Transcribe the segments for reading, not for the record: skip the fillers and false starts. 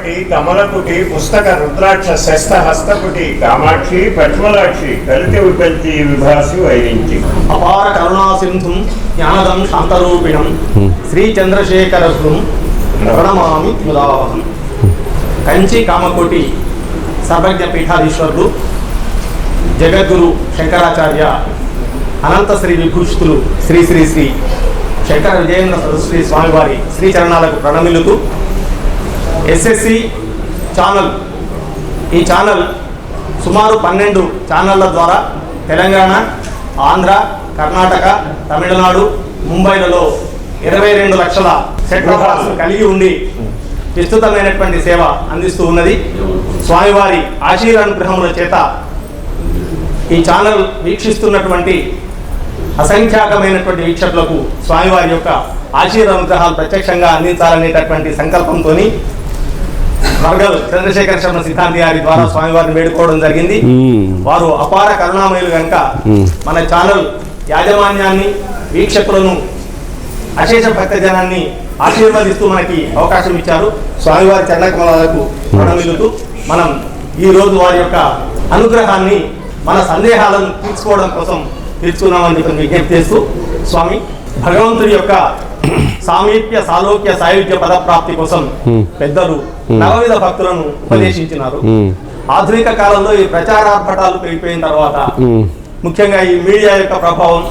కమలవటి కమలకుటి పుస్తక రుద్రాక్ష శస్త హస్తకుటి కామాక్షి పద్మలాక్షి కలితి విపంచి విభాసి వైరించి అపార కరుణా సింధుం జ్ఞానదం శాంతరూపిణం శ్రీ చంద్రశేఖరం ప్రణమామి ముదావహం. కంచి కామకోటి సర్వజ్ఞ పీఠాధీశ్వరులు జగద్గురు శంకరాచార్య అనంత శ్రీ విభూషితులు శ్రీ శ్రీ శ్రీ శంకర విజయేంద్ర సరస్వతి స్వామివారి శ్రీచరణాలకు ప్రణమిల్లుతూ ఎస్ఎస్సి ఛానల్, ఈ ఛానల్ సుమారు 12 ఛానళ్ల ద్వారా తెలంగాణ, ఆంధ్ర, కర్ణాటక, తమిళనాడు, ముంబైలలో 22 లక్షల సెట్ కలిగి ఉండి విస్తృతమైనటువంటి సేవ అందిస్తూ ఉన్నది. స్వామివారి ఆశీర్వానుగ్రహముల చేత ఈ ఛానల్ వీక్షిస్తున్నటువంటి అసంఖ్యాకమైనటువంటి వీక్షకులకు స్వామివారి యొక్క ఆశీర్వానుగ్రహాలు ప్రత్యక్షంగా అందించాలనేటటువంటి సంకల్పంతో వర్గల్ చంద్రశేఖర శర్మ సిద్ధాంతి గారి ద్వారా స్వామివారిని వేడుకోవడం జరిగింది. వారు అపార కరుణామయులు కనుక మన ఛానల్ యాజమాన్యాన్ని, వీక్షకులను, అశేష భక్త జనాన్ని ఆశీర్వదిస్తూ మనకి అవకాశం ఇచ్చారు. స్వామివారి చరణకమలాలకు ప్రణమిల్లుతూ మనం ఈరోజు వారి యొక్క అనుగ్రహాన్ని, మన సందేహాలను తీర్చుకోవడం కోసం తీర్చుకున్నామని విజ్ఞప్తి చేస్తూ, స్వామి భగవంతుడి యొక్క సామీప్య, సాలోక్య, సాయుధ్య పదప్రాప్తి కోసం పెద్దలు నవవిధ భక్తులను ఉపదేశించినారు. ఆధునిక కాలంలో ఈ ప్రచారార్భటాలు పెరిగిపోయిన తర్వాత, ముఖ్యంగా ఈ మీడియా యొక్క ప్రభావం,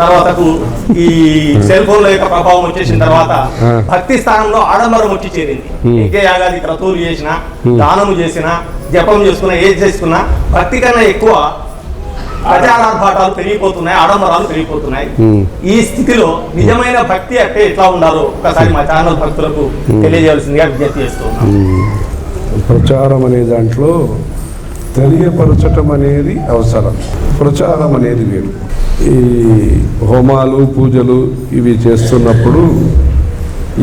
తర్వాతకు ఈ సెల్ ఫోన్ల యొక్క ప్రభావం వచ్చేసిన తర్వాత భక్తి స్థానంలో ఆడంబరం వచ్చి చేరింది. ఇంకే యాగాది క్రతువులు చేసినా, దానము చేసినా, జపం చేసుకున్నా, ఏది చేసుకున్నా భక్తి కన్నా ఎక్కువ ప్రచారార్భాటాలు పెరిగిపోతున్నాయి, ఆడంబరాలు పెరిగిపోతున్నాయి. ఈ స్థితిలో నిజమైన భక్తి అంటే ఎట్లా ఉండాలో ఒకసారి మా ఛానల్ భక్తులకు తెలియజేయాల్సిందిగా విజ్ఞప్తి చేస్తున్నాం. ప్రచారం అనే దాంట్లో తెలియపరచటం అనేది అవసరం, ప్రచారం అనేది వేరు. ఈ హోమాలు, పూజలు ఇవి చేస్తున్నప్పుడు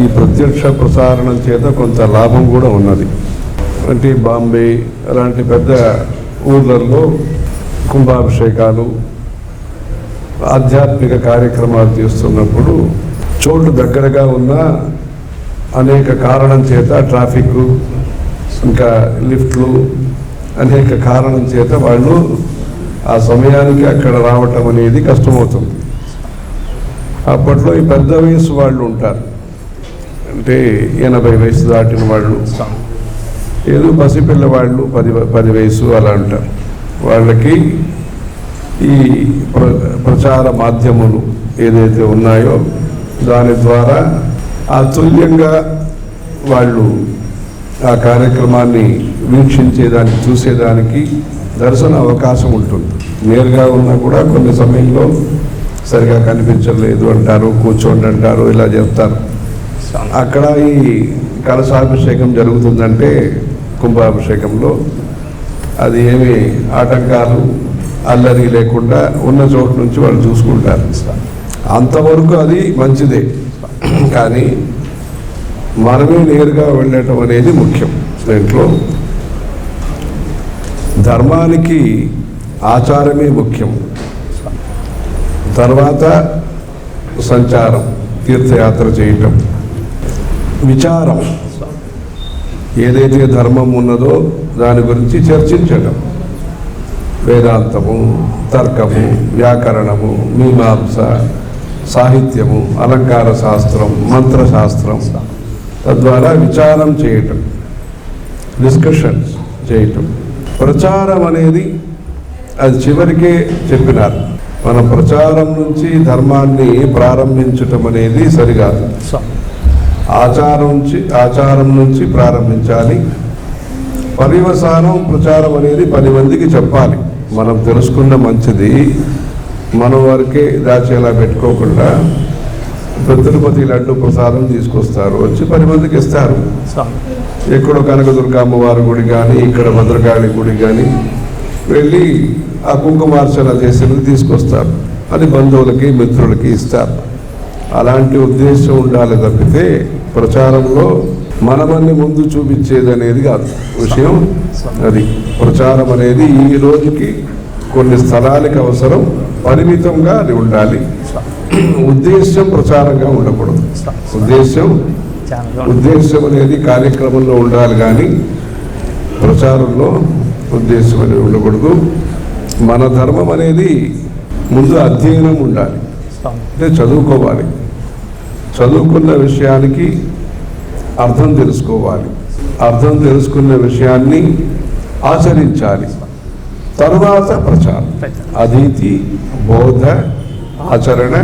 ఈ ప్రత్యక్ష ప్రసారణం చేత కొంత లాభం కూడా ఉన్నది. అంటే బాంబే అలాంటి పెద్ద ఊర్లలో కుంభాభిషేకాలు, ఆధ్యాత్మిక కార్యక్రమాలు చేస్తున్నప్పుడు చోటు దగ్గరగా ఉన్న అనేక కారణం చేత ట్రాఫిక్, ఇంకా లిఫ్ట్లు, అనేక కారణం చేత వాళ్ళు ఆ సమయానికి అక్కడ రావటం అనేది కష్టమవుతుంది. అప్పట్లో ఈ పెద్ద వయసు వాళ్ళు ఉంటారు, అంటే 80 వయసు దాటిన వాళ్ళు, ఏదో పసిపిల్లవాళ్ళు 10 వయసు అలా ఉంటారు. వాళ్ళకి ఈ ప్రచార మాధ్యములు ఏదైతే ఉన్నాయో దాని ద్వారా అతుల్యంగా వాళ్ళు ఆ కార్యక్రమాన్ని వీక్షించేదానికి, చూసేదానికి దర్శన అవకాశం ఉంటుంది. నేరుగా ఉన్నా కూడా కొన్ని సమయంలో సరిగా కనిపించలేదు అంటారు, కూర్చోండి అంటారు, ఇలా చెప్తారు. అక్కడ ఈ కలశాభిషేకం జరుగుతుందంటే కుంభాభిషేకంలో అది ఏమి ఆటంకాలు, అల్లరి లేకుండా ఉన్న చోటు నుంచి వాళ్ళు చూసుకుంటారు. అంతవరకు అది మంచిదే, కానీ మనమే నేరుగా వెళ్ళటం అనేది ముఖ్యం. దీంట్లో ధర్మానికి ఆచారమే ముఖ్యం, తర్వాత సంచారం, తీర్థయాత్ర చేయటం, విచారం, ఏదైతే ధర్మం ఉన్నదో దాని గురించి చర్చించడం, వేదాంతము, తర్కము, వ్యాకరణము, మీమాంస, సాహిత్యము, అలంకార శాస్త్రం, మంత్రశాస్త్రం, తద్వారా విచారం చేయటం, డిస్కషన్స్ చేయటం. ప్రచారం అనేది అది చివరికే చెప్పినారు. మన ప్రచారం నుంచి ధర్మాన్ని ప్రారంభించటం అనేది సరికాదు. ఆచారం నుంచి ప్రారంభించాలి. పర్యవసానం ప్రచారం అనేది 10 మందికి చెప్పాలి. మనం తెలుసుకున్న మంచిది మన వరకే దాచేలా పెట్టుకోకుండా తిరుపతి లడ్డు ప్రసాదం తీసుకొస్తారు, వచ్చి 10 మందికి ఇస్తారు. ఎక్కడో కనకదుర్గ అమ్మవారి గుడి కానీ, ఇక్కడ భద్రకాళి గుడి కానీ వెళ్ళి ఆ కుంకుమార్చన చేసినది తీసుకొస్తారు, అది బంధువులకి, మిత్రులకి ఇస్తారు. అలాంటి ఉద్దేశం ఉండాలి తప్పితే ప్రచారంలో మనమన్ని ముందు చూపించేది అనేది కాదు విషయం. అది ప్రచారం అనేది ఈ రోజుకి కొన్ని స్థలాలకు అవసరం, పరిమితంగా అది ఉండాలి. ఉద్దేశ్యం ప్రచారంగా ఉండకూడదు. ఉద్దేశ్యం ఉద్దేశం అనేది కార్యక్రమంలో ఉండాలి కానీ ప్రచారంలో ఉద్దేశం అనేది ఉండకూడదు. మన ధర్మం అనేది ముందు అధ్యయనం ఉండాలి, అంటే చదువుకోవాలి. చదువుకున్న విషయానికి అర్థం తెలుసుకోవాలి, అర్థం తెలుసుకున్న విషయాన్ని ఆచరించాలి. తరువాత ప్రచారం, అదితి, బోధ, ఆచరణ,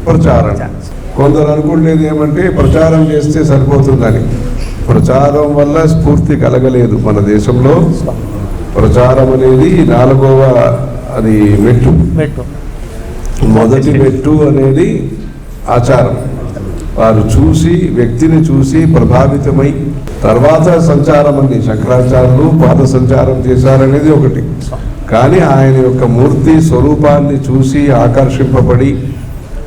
ప్రచారణ. కొందరు అనుకునేది ఏమంటే ప్రచారం చేస్తే సరిపోతుందని. ప్రచారం వల్ల స్ఫూర్తి కలగలేదు మన దేశంలో. ప్రచారం అనేది 4వ అది మెట్టు. మొదటి మెట్టు అనేది ఆచారం. వారు చూసి, వ్యక్తిని చూసి ప్రభావితమై తర్వాత సంచారం అని శంకరాచార్యులు పాద సంచారం చేశారనేది ఒకటి. కానీ ఆయన యొక్క మూర్తి స్వరూపాన్ని చూసి ఆకర్షింపబడి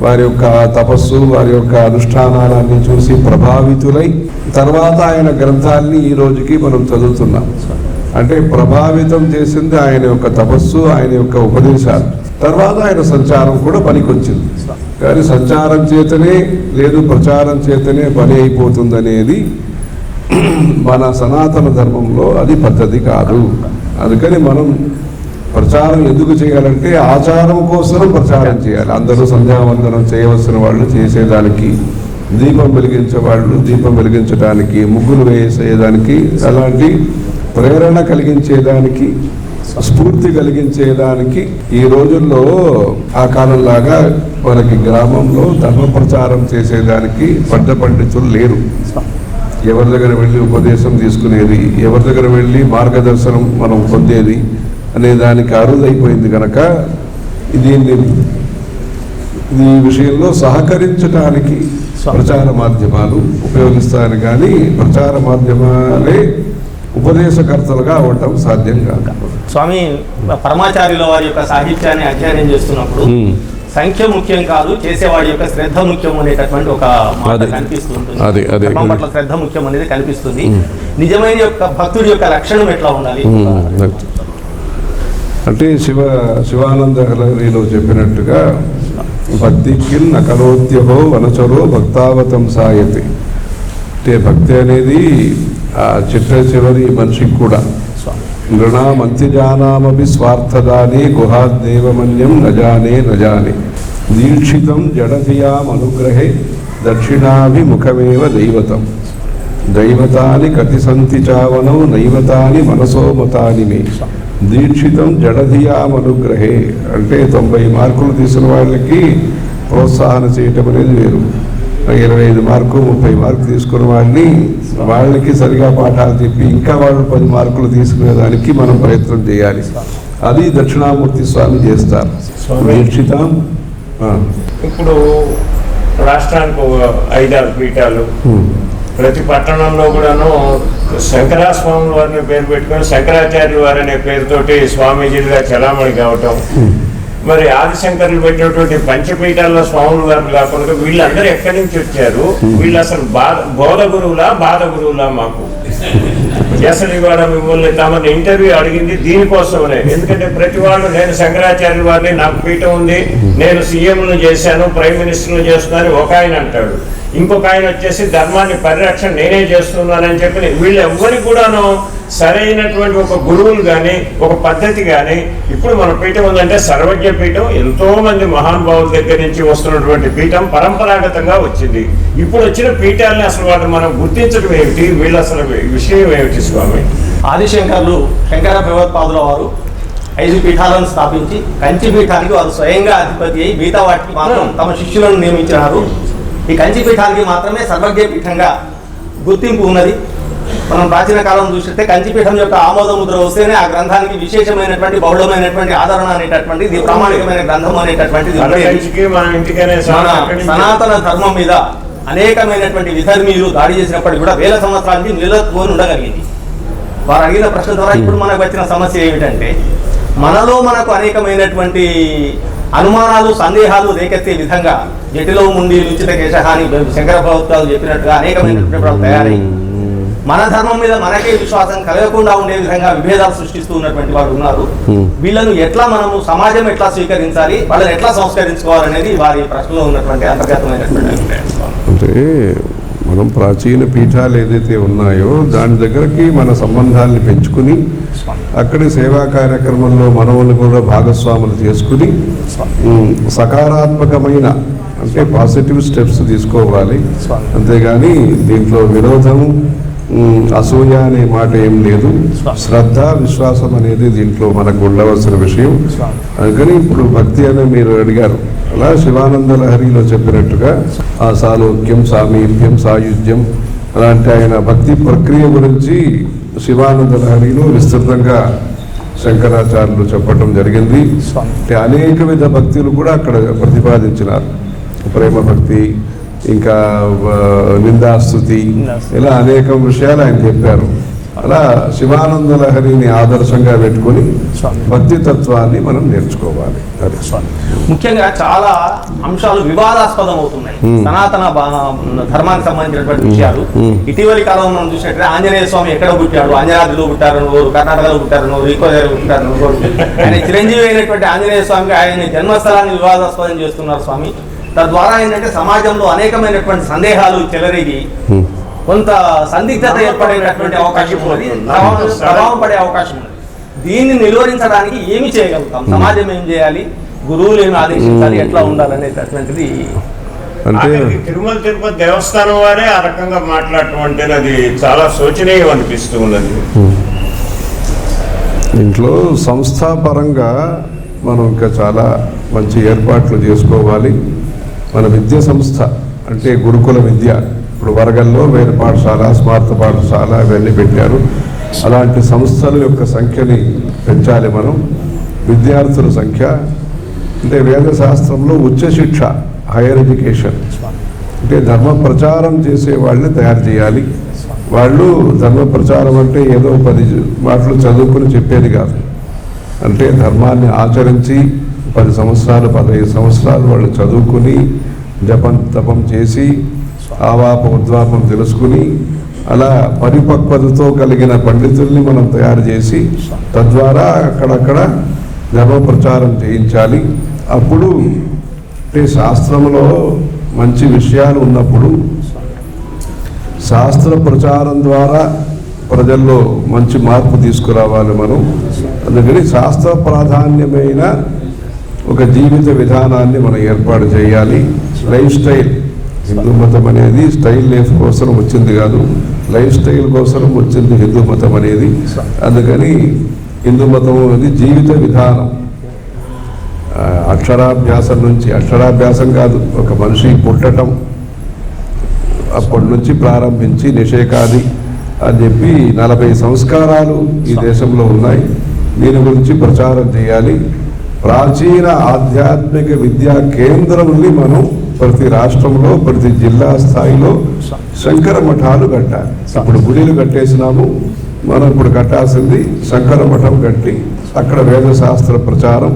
వారి యొక్క తపస్సు, వారి యొక్క అనుష్ఠానాలన్నీ చూసి ప్రభావితులై తర్వాత ఆయన గ్రంథాన్ని ఈ రోజుకి మనం చదువుతున్నాం. అంటే ప్రభావితం చేసింది ఆయన యొక్క తపస్సు, ఆయన యొక్క ఉపదేశాలు. తర్వాత ఆయన సంచారం కూడా పనికొచ్చింది. కానీ సంచారం చేతనే లేదు ప్రచారం చేతనే పని అయిపోతుందనేది మన సనాతన ధర్మంలో అది పద్ధతి కాదు. అందుకని మనం ప్రచారం ఎందుకు చేయాలంటే ఆచారం కోసం ప్రచారం చేయాలి. అందరూ సంధ్యావందనం చేయవలసిన వాళ్ళు చేసేదానికి, దీపం వెలిగించే వాళ్ళు దీపం వెలిగించడానికి, ముగ్గులు వేసేదానికి, అలాంటి ప్రేరణ కలిగించేదానికి, స్ఫూర్తి కలిగించేదానికి ఈ రోజుల్లో ఆ కాలంలాగా మనకి గ్రామంలో ధర్మ ప్రచారం చేసేదానికి పెద్ద పండితులు లేరు. ఎవరి దగ్గర వెళ్ళి ఉపదేశం తీసుకునేది, ఎవరి దగ్గర వెళ్ళి మార్గదర్శనం మనం పొందేది అనే దానికి అరుదైపోయింది కనుక ఈ విషయంలో సహకరించడానికి ప్రచార మాధ్యమాలు ఉపయోగిస్తాను. కానీ ప్రచార మాధ్యమాలే ఉపదేశకర్తలుగా అవ్వటం సాధ్యం కాదు. స్వామి పరమాచార్యుల వారి యొక్క సాహిత్యాన్ని అధ్యయనం చేస్తున్నప్పుడు సంఖ్య ముఖ్యం కాదు, చేసేవాడి యొక్క శ్రద్ధ ముఖ్యం అనేటటువంటి ఒక మాట కనిపిస్తుంటుంది. ధర్మం పట్ల శ్రద్ధ ముఖ్యం అనేది కనిపిస్తుంది. నిజమైన యొక్క భక్తుడి యొక్క లక్షణం ఎట్లా ఉండాలి అంటే శివానంద హరిలో చెప్పినట్టుగా భక్తికిల్ నకరోత్యహో వనచరో భక్తావతం సాయతి. అంటే భక్తి అనేది ఆ చివరి మనిషికి కూడా నృణామంత్యజానామపి స్వార్థదానే గుహాదేవమన్యం నజానే నజానే దీక్షితం జడధియామనుగ్రహే దక్షిణాభిముఖమేవ దైవతం దైవతాని కతి సంతి చావనౌ నైవతాని మనసోమతాని మే దీక్షితం జడధియామనుగ్రహే. అంటే 90 మార్కులు తీసిన వాళ్ళకి ప్రోత్సాహన చేయటం అనేది వేరు. 25 మార్కు 30 మార్కులు తీసుకున్న వాళ్ళకి సరిగా పాఠాలు చెప్పి ఇంకా వాళ్ళు 10 మార్కులు తీసుకునేదానికి మనం ప్రయత్నం చేయాలి. అది దక్షిణామూర్తి స్వామి చేస్తారు. దీక్షితం ఇప్పుడు రాష్ట్రానికి 5-6 పీఠాలు, ప్రతి పట్టణంలో కూడాను శంకరాస్వామి వారిని పేరు పెట్టుకొని శంకరాచార్యులు వారి అనే పేరుతోటి స్వామీజీలుగా చలామణి కావటం. మరి ఆదిశంకర్లు పెట్టినటువంటి పంచపీఠాల్లో స్వాములు గారు కాకుండా వీళ్ళందరూ ఎక్కడి నుంచి వచ్చారు? వీళ్ళు అసలు బోధ గురువులా బాధ గురువులా? మాకు అసలు ఇవాళ మిమ్మల్ని తమని ఇంటర్వ్యూ అడిగింది దీనికోసమనే. ఎందుకంటే ప్రతి వాళ్ళు నేను శంకరాచార్యుల వారిని, నాకు పీఠం ఉంది, నేను సీఎంను చేశాను, ప్రైమ్ మినిస్టర్ను చేస్తున్నాను ఒక ఆయన అంటాడు. ఇంకొక ఆయన వచ్చేసి ధర్మాన్ని పరిరక్షణ నేనే చేస్తున్నానని చెప్పి వీళ్ళు ఎవ్వరికి కూడాను సరైనటువంటి ఒక గురువులు కానీ ఒక పద్ధతి కానీ. ఇప్పుడు మన పీఠం ఉందంటే సర్వజ్ఞ పీఠం, ఎంతో మంది మహానుభావుల దగ్గర నుంచి వస్తున్నటువంటి పీఠం పరంపరాగతంగా వచ్చింది. ఇప్పుడు వచ్చిన పీఠాలని అసలు వాటిని మనం గుర్తించడం ఏమిటి? వీళ్ళు అసలు విషయం ఏమిటి స్వామి? ఆదిశంకర్లు శంకర భగవత్పాదుల వారు 5 పీఠాలను స్థాపించి కంచి పీఠానికి వారు స్వయంగా అధిపతి అయి మిగతా వాటికి మాత్రం తమ శిష్యులను నియమించినారు. ఈ కంచి పీఠానికి మాత్రమే సర్వజ్ఞ పీఠంగా గుర్తింపు ఉన్నది. మనం ప్రాచీన కాలం చూస్తే కంచిపీఠం యొక్క ఆమోద ముద్ర వస్తేనే ఆ గ్రంథానికి విశేషమైనటువంటి బహుళమైనటువంటి ఆదరణ అనేటటువంటిది, ప్రామాణికమైన గ్రంథం అనేటటువంటిది. సనాతన ధర్మం మీద అనేకమైనటువంటి విధర్మీయులు దాడి చేసినప్పటికీ కూడా వేల సంవత్సరాల నుంచి నిలదొక్కుని ఉండగలిగింది. వారు అడిగిన ప్రశ్న ద్వారా ఇప్పుడు మనకు వచ్చిన సమస్య ఏమిటంటే మనకు అనేకమైనటువంటి అనుమానాలు, సందేహాలు రేకెత్తే విధంగా జటిలో ముండి రుచిత కేశహాని శంకర భగవత్పాదులు చెప్పినట్టుగా అనేకమైనటువంటి తయారై మన ధర్మం మీద మనకే విశ్వాసం కలగకుండా ఉండే విధంగా విభేదాలు సృష్టిస్తూ ఉన్నటువంటి వారు ఉన్నారు. వీళ్ళను ఎట్లా మనము సమాజం ఎట్లా స్వీకరించాలి, వాళ్ళని ఎట్లా సంస్కరించుకోవాలనేది వారి ప్రశ్నలో ఉన్నటువంటి అంతర్గతమైనటువంటి. అంటే మనం ప్రాచీన పీఠాలు ఏదైతే ఉన్నాయో దాని దగ్గరికి మన సంబంధాన్ని పెంచుకుని అక్కడి సేవా కార్యక్రమంలో మనవులు కూడా భాగస్వాములు చేసుకుని సకారాత్మకమైన అంటే పాజిటివ్ స్టెప్స్ తీసుకోవాలి. అంతేగాని దీంట్లో విరోధం అసూయ అనే మాట ఏం లేదు. శ్రద్ధ విశ్వాసం అనేది దీంట్లో మనకు ఉండవలసిన విషయం. అందుకని ఇప్పుడు భక్తి అని మీరు అడిగారు, అలా శివానంద లహరిలో చెప్పినట్టుగా ఆ సాలోక్యం, సామీప్యం, సాయుధ్యం అలాంటి ఆయన భక్తి ప్రక్రియ గురించి శివానంద లహరిలో విస్తృతంగా శంకరాచార్యులు చెప్పడం జరిగింది. అంటే అనేక విధ భక్తులు కూడా అక్కడ ప్రతిపాదించినారు. ప్రేమ భక్తి, ఇంకా నిందాస్తుతి, ఇలా అనేక విషయాలు ఆయన చెప్పారు. అలా శివానంద లహరిని ఆదర్శంగా పెట్టుకొని భక్తి తత్వాన్ని మనం నేర్చుకోవాలి. ముఖ్యంగా చాలా అంశాలు వివాదాస్పదం అవుతున్నాయి. సనాతన ధర్మానికి సంబంధించినటువంటి విషయాలు ఇటీవలి కాలంలో మనం చూసినట్లయితే ఆంజనేయ స్వామి ఎక్కడ పుట్టాడు, అంజనాద్రిలో పుట్టారని కోరు, కర్ణాటకలో పుట్టారని కోరు, ఈకోదేలో పుట్టారని కోరు. ఆయన చిరంజీవి అయినటువంటి ఆంజనేయ స్వామికి ఆయన జన్మస్థలాన్ని వివాదాస్పదం చేస్తున్నారు స్వామి. తద్వారా ఏంటంటే సమాజంలో అనేకమైనటువంటి సందేహాలు చెలరేగి కొంత సందిగ్ధత ఏర్పడేటటువంటి అవకాశం ఉంది, ప్రభావం పడే అవకాశం ఉంది. దీన్ని నిలువరించడానికి ఏమి చేయగలుగుతాం, సమాజం ఏం చేయాలి, గురువులు ఏమి ఆదేశించాలి, ఎట్లా ఉండాలనేటటువంటిది. అంటే తిరుమల తిరుపతి దేవస్థానం వారే ఆ రకంగా మాట్లాడటం అంటే అది చాలా శోచనీయం అనిపిస్తూ ఉన్నది. ఇంట్లో సంస్థాపరంగా మనం ఇంకా చాలా మంచి ఏర్పాట్లు చేసుకోవాలి. మన విద్యా సంస్థ అంటే గురుకుల విద్య, ఇప్పుడు వరగల్లో వేద పాఠశాల, స్మార్త పాఠశాల ఇవన్నీ పెట్టారు. అలాంటి సంస్థల యొక్క సంఖ్యని పెంచాలి మనం. విద్యార్థుల సంఖ్య అంటే వేద శాస్త్రంలో ఉచ్చ శిక్ష, హైయర్ ఎడ్యుకేషన్ అంటే ధర్మ ప్రచారం చేసే వాళ్ళని తయారు చేయాలి. వాళ్ళు ధర్మ ప్రచారం అంటే ఏదో 10 మాటలు చదువుకుని చెప్పేది కాదు. అంటే ధర్మాన్ని ఆచరించి 10 సంవత్సరాలు 15 సంవత్సరాలు వాళ్ళు చదువుకుని జపం తపం చేసి ఆవాప ఉద్వాపం తెలుసుకుని అలా పరిపక్వతతో కలిగిన పండితుల్ని మనం తయారు చేసి తద్వారా అక్కడక్కడ ధర్మ ప్రచారం చేయించాలి. అప్పుడు అంటే శాస్త్రంలో మంచి విషయాలు ఉన్నప్పుడు శాస్త్ర ప్రచారం ద్వారా ప్రజల్లో మంచి మార్పు తీసుకురావాలి మనం. అందుకని శాస్త్ర ప్రాధాన్యమైన ఒక జీవిత విధానాన్ని మనం ఏర్పాటు చేయాలి. లైఫ్ స్టైల్, హిందూ మతం అనేది స్టైల్ లైఫ్ కోసం వచ్చింది కాదు, లైఫ్ స్టైల్ కోసం వచ్చింది హిందూ మతం అనేది. అందుకని హిందూ మతం అనేది జీవిత విధానం. అక్షరాభ్యాసం నుంచి, అక్షరాభ్యాసం కాదు, ఒక మనిషి పుట్టటం అప్పటి నుంచి ప్రారంభించి నిషేకాది అని చెప్పి 40 సంస్కారాలు ఈ దేశంలో ఉన్నాయి. దీని గురించి ప్రచారం చేయాలి. ప్రాచీన ఆధ్యాత్మిక విద్యా కేంద్రంని మనం ప్రతి రాష్ట్రంలో ప్రతి జిల్లా స్థాయిలో శంకర మఠాలు కట్టాలి. ఇప్పుడు గుడిలు కట్టేసినాము, మనం ఇప్పుడు కట్టాల్సింది శంకర మఠం కట్టి అక్కడ వేదశాస్త్ర ప్రచారం,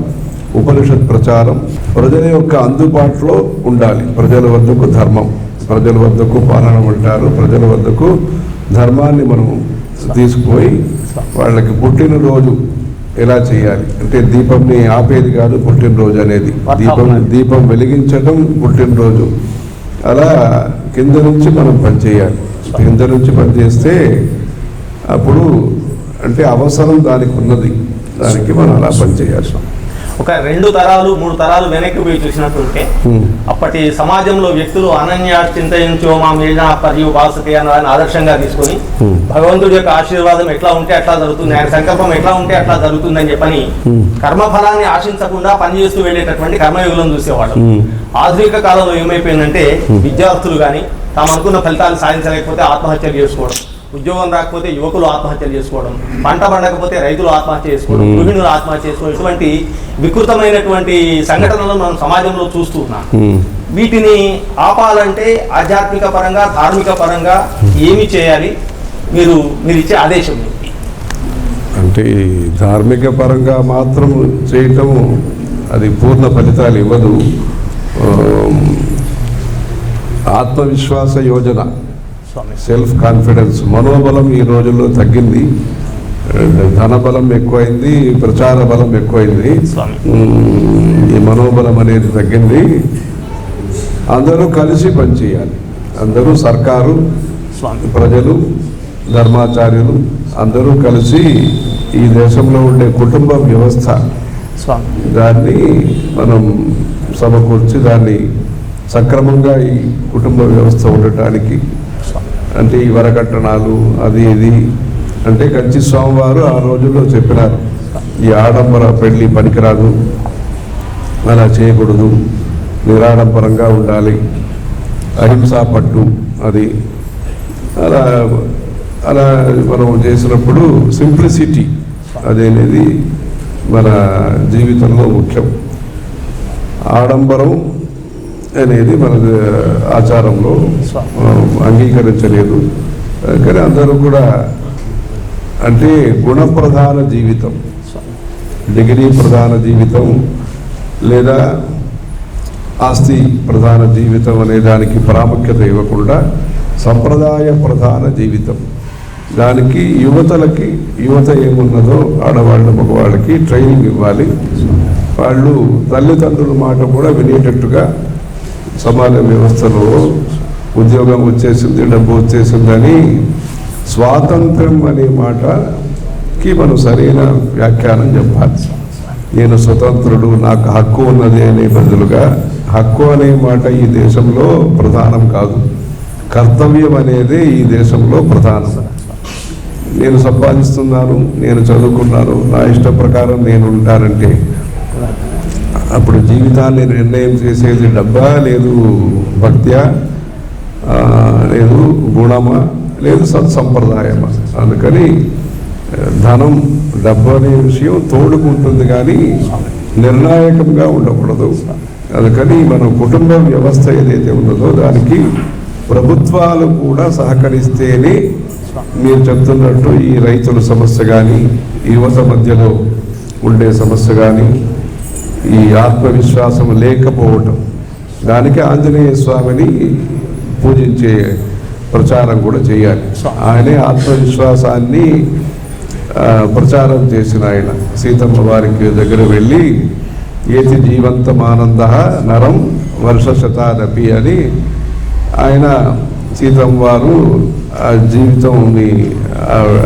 ఉపనిషత్ ప్రచారం ప్రజల యొక్క అందుబాటులో ఉండాలి. ప్రజల వద్దకు ధర్మం, ప్రజల వద్దకు పాలన అంటారు, ప్రజల వద్దకు ధర్మాన్ని మనం తీసుకుపోయి వాళ్ళకి పుట్టినరోజు ఎలా చేయాలి అంటే దీపంని ఆపేది కాదు పుట్టినరోజు అనేది, దీపం వెలిగించడం పుట్టినరోజు. అలా కింద నుంచి మనం పనిచేయాలి. కింద నుంచి పనిచేస్తే అప్పుడు అంటే అవసరం దానికి ఉన్నది, దానికి మనం అలా పనిచేయాలి. ఒక 2 తరాలు 3 తరాలు వెనక్కి పోయి చూసినట్టుంటే అప్పటి సమాజంలో వ్యక్తులు అనన్య చింతయించో మా మీద పర్యుపాసతే అని ఆదర్శంగా తీసుకొని భగవంతుడి యొక్క ఆశీర్వాదం ఎట్లా ఉంటే అట్లా జరుగుతుంది, ఆయన సంకల్పం ఎట్లా ఉంటే అట్లా జరుగుతుందని చెప్పని కర్మఫలాన్ని ఆశించకుండా పనిచేస్తూ వెళ్ళేటటువంటి కర్మయోగులను చూసేవాళ్ళు. ఆధునిక కాలంలో ఏమైపోయిందంటే విద్యార్థులు కానీ తాము అనుకున్న ఫలితాలు సాధించలేకపోతే ఆత్మహత్యలు చేసుకోవడం, ఉద్యోగం రాకపోతే యువకులు ఆత్మహత్యలు చేసుకోవడం, పంట పండకపోతే రైతులు ఆత్మహత్య చేసుకోవడం, గృహిణులు ఆత్మహత్య చేసుకోవడం, ఇటువంటి వికృతమైనటువంటి సంఘటనలను మనం సమాజంలో చూస్తూ ఉన్నాం. వీటిని ఆపాలంటే ఆధ్యాత్మిక పరంగా ధార్మిక పరంగా ఏమి చేయాలి, మీరు ఇచ్చే ఆదేశం? అంటే ధార్మిక పరంగా మాత్రం చేయటం అది పూర్ణ ఫలితాలు ఇవ్వదు. ఆత్మవిశ్వాస యోజన, సెల్ఫ్ కాన్ఫిడెన్స్, మనోబలం ఈ రోజుల్లో తగ్గింది. ధనబలం ఎక్కువైంది, ప్రచార బలం ఎక్కువైంది, ఈ మనోబలం అనేది తగ్గింది. అందరూ కలిసి పనిచేయాలి. అందరూ సర్కారు, స్వామి ప్రజలు, ధర్మాచార్యులు అందరూ కలిసి ఈ దేశంలో ఉండే కుటుంబ వ్యవస్థ స్వామి దాన్ని మనం సమకూర్చి దాన్ని సక్రమంగా ఈ కుటుంబ వ్యవస్థ ఉండటానికి, అంటే ఈ వరకట్టణాలు అది ఇది అంటే కంచి స్వామివారు ఆ రోజుల్లో చెప్పినారు, ఈ ఆడంబర పెళ్లి పనికిరాదు, అలా చేయకూడదు, నిరాడంబరంగా ఉండాలి, అహింసా పట్టు అది అలా అలా మనం చేసినప్పుడు సింప్లిసిటీ అదేనేది మన జీవితంలో ముఖ్యం. ఆడంబరం అనేది మన ఆచారంలో అంగీకరించలేదు. కానీ అందరూ కూడా అంటే గుణప్రధాన జీవితం, డిగ్రీ ప్రధాన జీవితం లేదా ఆస్తి ప్రధాన జీవితం అనే దానికి ప్రాముఖ్యత ఇవ్వకుండా సంప్రదాయ ప్రధాన జీవితం, దానికి యువత ఏమున్నదో ఆడవాళ్ళ మగవాళ్ళకి ట్రైనింగ్ ఇవ్వాలి. వాళ్ళు తల్లిదండ్రుల మాట కూడా వినేటట్టుగా, సమాజ వ్యవస్థలో ఉద్యోగం వచ్చేసింది, డబ్బు వచ్చేసిందని స్వాతంత్రం అనే మాటకి మనం సరైన వ్యాఖ్యానం చెప్పాలి. నేను స్వతంత్రుడు, నాకు హక్కు ఉన్నది అనే బదులుగా హక్కు అనే మాట ఈ దేశంలో ప్రధానం కాదు, కర్తవ్యం అనేది ఈ దేశంలో ప్రధానం. నేను సంపాదిస్తున్నాను, నేను చదువుకున్నాను, నా ఇష్ట ప్రకారం నేను ఉంటానంటే అప్పుడు జీవితాన్ని నిర్ణయం చేసేది డబ్బా, లేదు భక్త్యా, లేదు గుణమా, లేదు సత్సంప్రదాయమా. అందుకని ధనం, డబ్బు అనే విషయం తోడుకుంటుంది కానీ నిర్ణాయకంగా ఉండకూడదు. అందుకని మన కుటుంబ వ్యవస్థ ఏదైతే ఉన్నదో దానికి ప్రభుత్వాలు కూడా సహకరిస్తేనే మీరు చెప్తున్నట్టు ఈ రైతుల సమస్య కానీ, యువత మధ్యలో ఉండే సమస్య కానీ, ఈ ఆత్మవిశ్వాసం లేకపోవటం, దానికి ఆంజనేయ స్వామిని పూజించే ప్రచారం కూడా చేయాలి. ఆయనే ఆత్మవిశ్వాసాన్ని ప్రచారం చేసిన ఆయన సీతమ్మ వారికి దగ్గర వెళ్ళి ఏతి జీవంతమానంద నరం వర్షశతాదపి అని ఆయన సీతమ్మ వారు ఆ జీవితంని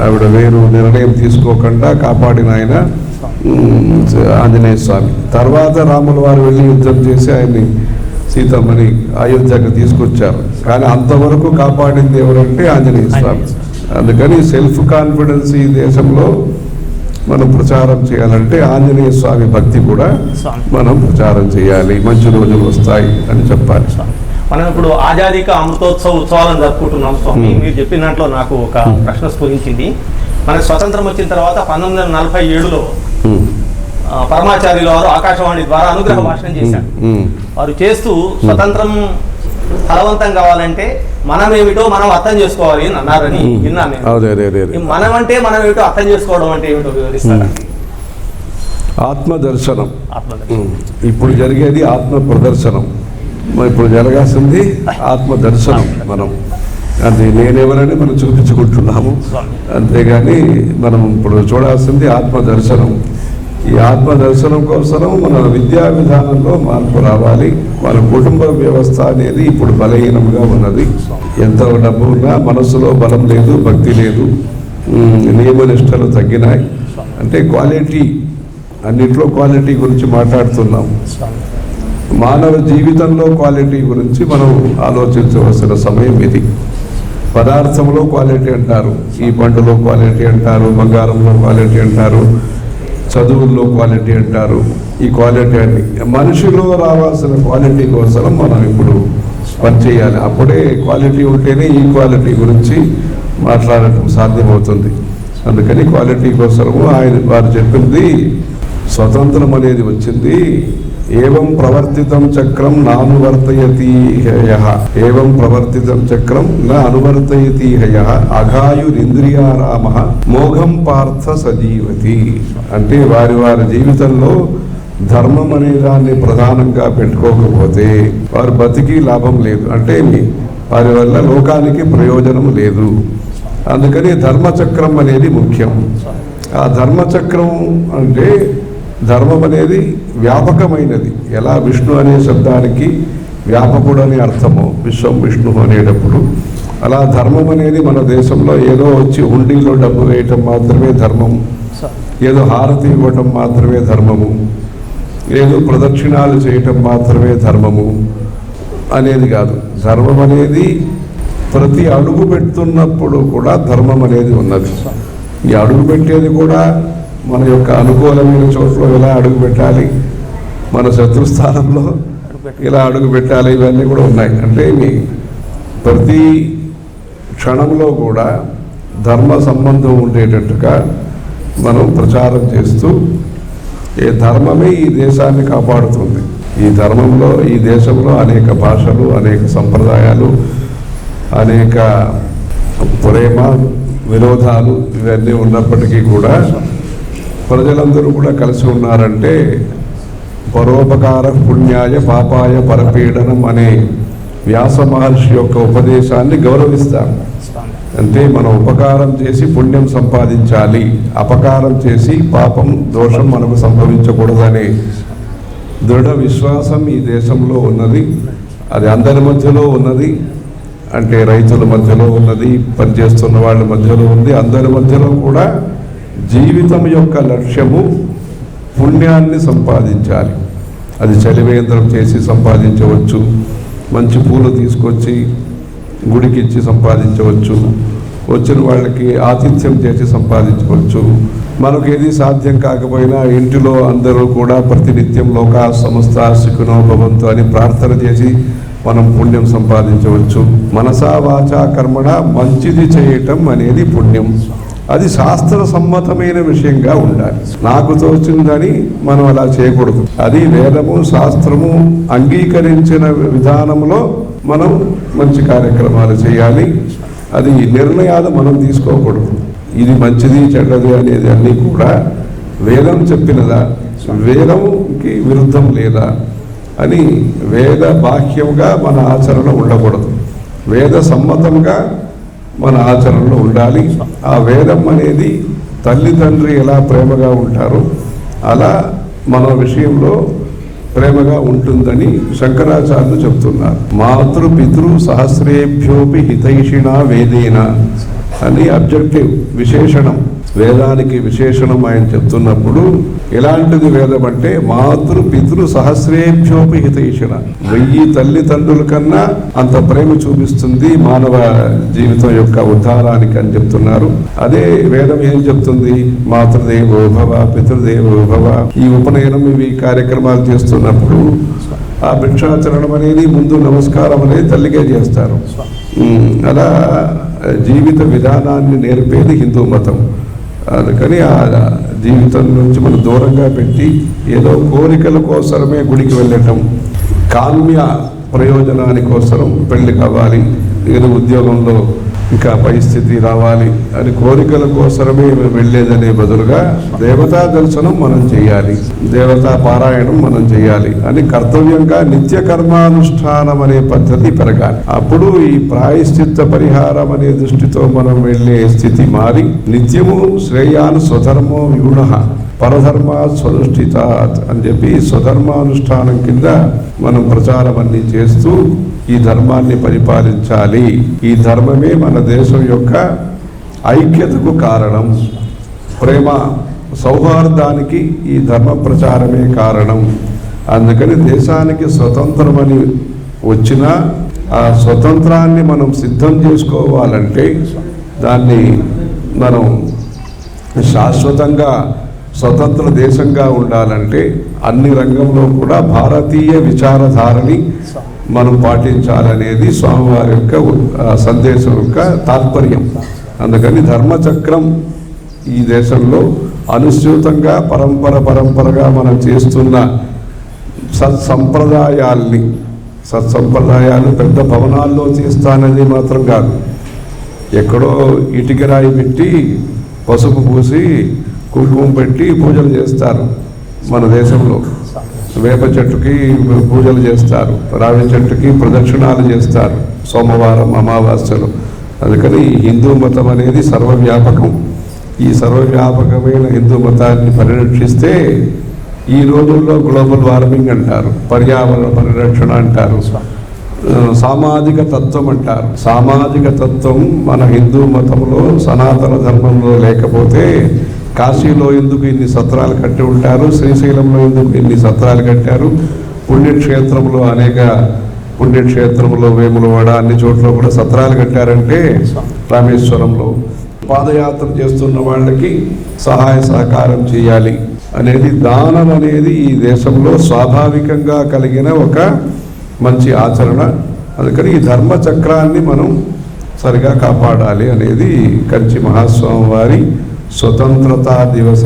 ఆవిడ వేరు నిర్ణయం తీసుకోకుండా కాపాడిన ఆయన ఆంజనేయ స్వామి. తర్వాత రాముల వారు వెళ్ళి యుద్ధం చేసి ఆయన్ని సీతమ్మని అయోధ్యకు తీసుకొచ్చారు. కానీ అంతవరకు కాపాడింది ఎవరంటే ఆంజనేయ స్వామి. అందుకని సెల్ఫ్ కాన్ఫిడెన్స్ ఈ దేశంలో మనం ప్రచారం చేయాలంటే ఆంజనేయ స్వామి భక్తి కూడా మనం ప్రచారం చేయాలి. మంచి రోజులు వస్తాయి అని చెప్పాలి. మనం ఇప్పుడు ఆజాదీ కా అమృతోత్సవ ఉత్సవాలను జరుపుకుంటున్నాం స్వామి. మీరు చెప్పినట్లు నాకు ఒక ప్రశ్న స్ఫురించింది. మనకు స్వతంత్రం వచ్చిన తర్వాత 1947లో పరమాచార్యుల వారు ఆకాశవాణి ద్వారా అనుగ్రహ భాషణం చేశారు. వారు చేస్తూ స్వతంత్రం ఫలవంతం కావాలంటే మనమేమిటో మనం అర్థం చేసుకోవాలి అని అన్నారని విన్నాను. మనం అంటే మనం ఏమిటో అర్థం చేసుకోవడం అంటే ఏమిటో వివరిస్తారు. ఆత్మదర్శనం. ఇప్పుడు జరిగేది ఆత్మ ప్రదర్శనం, ఇప్పుడు జరగాల్సింది ఆత్మదర్శనం. మనం అది నేనెవరని మనం చూపించుకుంటున్నాము, అంతేగాని మనం ఇప్పుడు చూడాల్సింది ఆత్మదర్శనం. ఈ ఆత్మదర్శనం కోసం మన విద్యా విధానంలో మార్పు రావాలి. మన కుటుంబ వ్యవస్థ అనేది ఇప్పుడు బలహీనంగా ఉన్నది. ఎంత డబ్బు ఉన్నా మనసులో బలం లేదు, భక్తి లేదు, నియమనిష్టలు తగ్గినాయి. అంటే క్వాలిటీ, అన్నిట్లో క్వాలిటీ గురించి మాట్లాడుతున్నాం. మానవ జీవితంలో క్వాలిటీ గురించి మనం ఆలోచించవలసిన సమయం ఇది. పదార్థంలో క్వాలిటీ అంటారు, ఈ పండులో క్వాలిటీ అంటారు, బంగారంలో క్వాలిటీ అంటారు, చదువుల్లో క్వాలిటీ అంటారు. ఈ క్వాలిటీ అన్ని మనిషిలో రావాల్సిన క్వాలిటీ కోసం మనం ఇప్పుడు పనిచేయాలి. అప్పుడే క్వాలిటీ ఉంటేనే ఈ క్వాలిటీ గురించి మాట్లాడటం సాధ్యమవుతుంది. అందుకని క్వాలిటీ కోసము వారు చెప్పింది స్వతంత్రం అనేది వచ్చింది. ఏవం ప్రవర్తితం చక్రం నానువర్తయతి హయః, ఏవం ప్రవర్తితం చక్రం నా అనువర్తయతి హయః, అఘాయురింద్రియారామః మోఘం పార్థ సజీవతి. అంటే వారి వారి జీవితంలో ధర్మం అనే దాన్ని ప్రధానంగా పెట్టుకోకపోతే వారు బతికి లాభం లేదు, అంటే వారి వల్ల లోకానికి ప్రయోజనం లేదు. అందుకని ధర్మచక్రం అనేది ముఖ్యం. ఆ ధర్మచక్రం అంటే ధర్మం అనేది వ్యాపకమైనది. ఎలా విష్ణు అనే శబ్దానికి వ్యాపకుడు అని అర్థము, విశ్వం విష్ణు అనేటప్పుడు. అలా ధర్మం అనేది మన దేశంలో ఏదో వచ్చి హుండీలో డబ్బు వేయటం మాత్రమే ధర్మం, ఏదో హారతి ఇవ్వటం మాత్రమే ధర్మము, ఏదో ప్రదక్షిణాలు చేయటం మాత్రమే ధర్మము అనేది కాదు. ధర్మం అనేది ప్రతి అడుగు పెడుతున్నప్పుడు కూడా ధర్మం అనేది ఉన్నది. ఈ అడుగు పెట్టేది కూడా మన యొక్క అనుకూలమైన చోట్ల ఎలా అడుగు పెట్టాలి, మన శత్రుస్థానంలో ఇలా అడుగు పెట్టాలి, ఇవన్నీ కూడా ఉన్నాయి. అంటే ప్రతి క్షణంలో కూడా ధర్మ సంబంధం ఉండేటట్టుగా మనం ప్రచారం చేస్తూ ఈ ధర్మమే ఈ దేశాన్ని కాపాడుతుంది. ఈ ధర్మంలో ఈ దేశంలో అనేక భాషలు, అనేక సంప్రదాయాలు, అనేక ప్రేమ విరోధాలు ఇవన్నీ ఉన్నప్పటికీ కూడా ప్రజలందరూ కూడా కలిసి ఉన్నారంటే పరోపకార పుణ్యాయ పాపాయ పరపీడనం అనే వ్యాస మహర్షి యొక్క ఉపదేశాన్ని గౌరవిస్తాం. అంటే మనం ఉపకారం చేసి పుణ్యం సంపాదించాలి, అపకారం చేసి పాపం దోషం మనకు సంభవించకూడదనే దృఢ విశ్వాసం ఈ దేశంలో ఉన్నది. అది అందరి మధ్యలో ఉన్నది, అంటే రైతుల మధ్యలో ఉన్నది, పనిచేస్తున్న వాళ్ళ మధ్యలో ఉంది. అందరి మధ్యలో కూడా జీవితం యొక్క లక్ష్యము పుణ్యాన్ని సంపాదించాలి. అది చలివేంద్రం చేసి సంపాదించవచ్చు, మంచి పూలు తీసుకొచ్చి గుడికి ఇచ్చి సంపాదించవచ్చు, వచ్చిన వాళ్ళకి ఆతిథ్యం చేసి సంపాదించవచ్చు. మనకు ఏది సాధ్యం కాకపోయినా ఇంటిలో అందరూ కూడా ప్రతినిత్యం లోకా సమస్త సుఖినో భవంతు అని ప్రార్థన చేసి మనం పుణ్యం సంపాదించవచ్చు. మనసా వాచా కర్మణ మంచిది చేయటం అనేది పుణ్యం. అది శాస్త్ర సమ్మతమైన విషయంగా ఉండాలి. నాకు తోచిందని మనం అలా చేయకూడదు. అది వేదము శాస్త్రము అంగీకరించిన విధానంలో మనం మంచి కార్యక్రమాలు చేయాలి. అది నిర్ణయాలు మనం తీసుకోకూడదు. ఇది మంచిది చెడ్డది అనేది అన్నీ కూడా వేదం చెప్పినదా, వేదంకి విరుద్ధం లేదా అని వేద బాహ్యంగా మన ఆచరణ ఉండకూడదు. వేద సమ్మతంగా మన ఆచరణలో ఉండాలి. ఆ వేదం అనేది తల్లిదండ్రి ఎలా ప్రేమగా ఉంటారో అలా మన విషయంలో ప్రేమగా ఉంటుందని శంకరాచార్యులు చెప్తున్నారు. మాతృ పితృ సహస్రేభ్యోపి హితైషిణ వేదేన అని అబ్జెక్టివ్ విశేషణం, వేదానికి విశేషణం ఆయన చెప్తున్నప్పుడు ఎలాంటిది వేదం అంటే మాతృ పితృ సహస్రేభ్యోపి హితైషిణ, 1000 తల్లిదండ్రుల కన్నా అంత ప్రేమ చూపిస్తుంది మానవ జీవితం యొక్క ఉద్ధారానికి అని చెప్తున్నారు. అదే వేదం ఏం చెప్తుంది? మాతృదేవో భవ పితృదేవో భవ. ఈ ఉపనయనం ఇవి కార్యక్రమాలు చేస్తున్నప్పుడు ఆ భిక్షాచరణం అనేది ముందు నమస్కారం అనేది తల్లికే చేస్తారు. అలా జీవిత విధానాన్ని నేర్పేది హిందూ మతం. అందుకని ఆ జీవితం నుంచి మనం దూరంగా పెట్టి ఏదో కోరికల కోసమే గుడికి వెళ్ళటం, కామ్య ప్రయోజనాని కోసం పెళ్లి కావాలి, ఏదో ఉద్యోగంలో ఇంకా పరిస్థితి రావాలి అని కోరికల కోసమే వెళ్ళేదనే బదులుగా దేవతా దర్శనం మనం చేయాలి, దేవతా పారాయణం మనం చేయాలి అని కర్తవ్యంగా నిత్య కర్మానుష్ఠానం అనే పద్ధతి పెరగాలి. అప్పుడు ఈ ప్రాయశ్చిత్త పరిహారం అనే దృష్టితో మనం వెళ్ళే స్థితి మారి నిత్యము శ్రేయాను స్వధర్మో వ్యూఢ పరధర్మ స్వనుష్ఠితాత్ అని చెప్పి స్వధర్మానుష్ఠానం కింద మనం ప్రచారం అన్ని చేస్తూ ఈ ధర్మాన్ని పరిపాలించాలి. ఈ ధర్మమే మన దేశం యొక్క ఐక్యతకు కారణం, ప్రేమ సౌహార్దానికి ఈ ధర్మ ప్రచారమే కారణం. అందుకని దేశానికి స్వతంత్రమని వచ్చినా ఆ స్వతంత్రాన్ని మనం సిద్ధం చేసుకోవాలంటే దాన్ని మనం శాశ్వతంగా స్వతంత్ర దేశంగా ఉండాలంటే అన్ని రంగంలో కూడా భారతీయ విచారధారని మనం పాటించాలనేది స్వామివారి యొక్క సందేశం యొక్క తాత్పర్యం. అందుకని ధర్మచక్రం ఈ దేశంలో అనుసృతంగా పరంపరగా మనం చేస్తున్న సత్సంప్రదాయాలు పెద్ద భవనాల్లో చేస్తానది మాత్రం కాదు. ఎక్కడో ఇటుక రాయి పెట్టి పసుపు పూసి కుంకుమ పెట్టి పూజలు చేస్తారు. మన దేశంలో వేప చెట్టుకి పూజలు చేస్తారు, రావి చెట్టుకి ప్రదక్షిణాలు చేస్తారు సోమవారం అమావాస్యలు. అందుకని హిందూ మతం అనేది సర్వవ్యాపకం. ఈ సర్వవ్యాపకమైన హిందూ మతాన్ని పరిరక్షిస్తే ఈ రోజుల్లో గ్లోబల్ వార్మింగ్ అంటారు, పర్యావరణ పరిరక్షణ అంటారు, సామాజిక తత్వం అంటారు. సామాజిక తత్వం మన హిందూ మతంలో సనాతన ధర్మంలో లేకపోతే కాశీలో ఎందుకు ఇన్ని సత్రాలు కట్టి ఉంటారు, శ్రీశైలంలో ఎందుకు ఇన్ని సత్రాలు కట్టారు, పుణ్యక్షేత్రంలో అనేక పుణ్యక్షేత్రంలో వేములవాడ అన్ని చోట్ల కూడా సత్రాలు కట్టారంటే రామేశ్వరంలో పాదయాత్ర చేస్తున్న వాళ్ళకి సహాయ సహకారం చేయాలి అనేది, దానం అనేది ఈ దేశంలో స్వాభావికంగా కలిగిన ఒక మంచి ఆచరణ. అందుకని ఈ ధర్మ చక్రాన్ని మనం సరిగా కాపాడాలి అనేది కంచి మహాస్వామి వారి స్వతంత్రతా దివస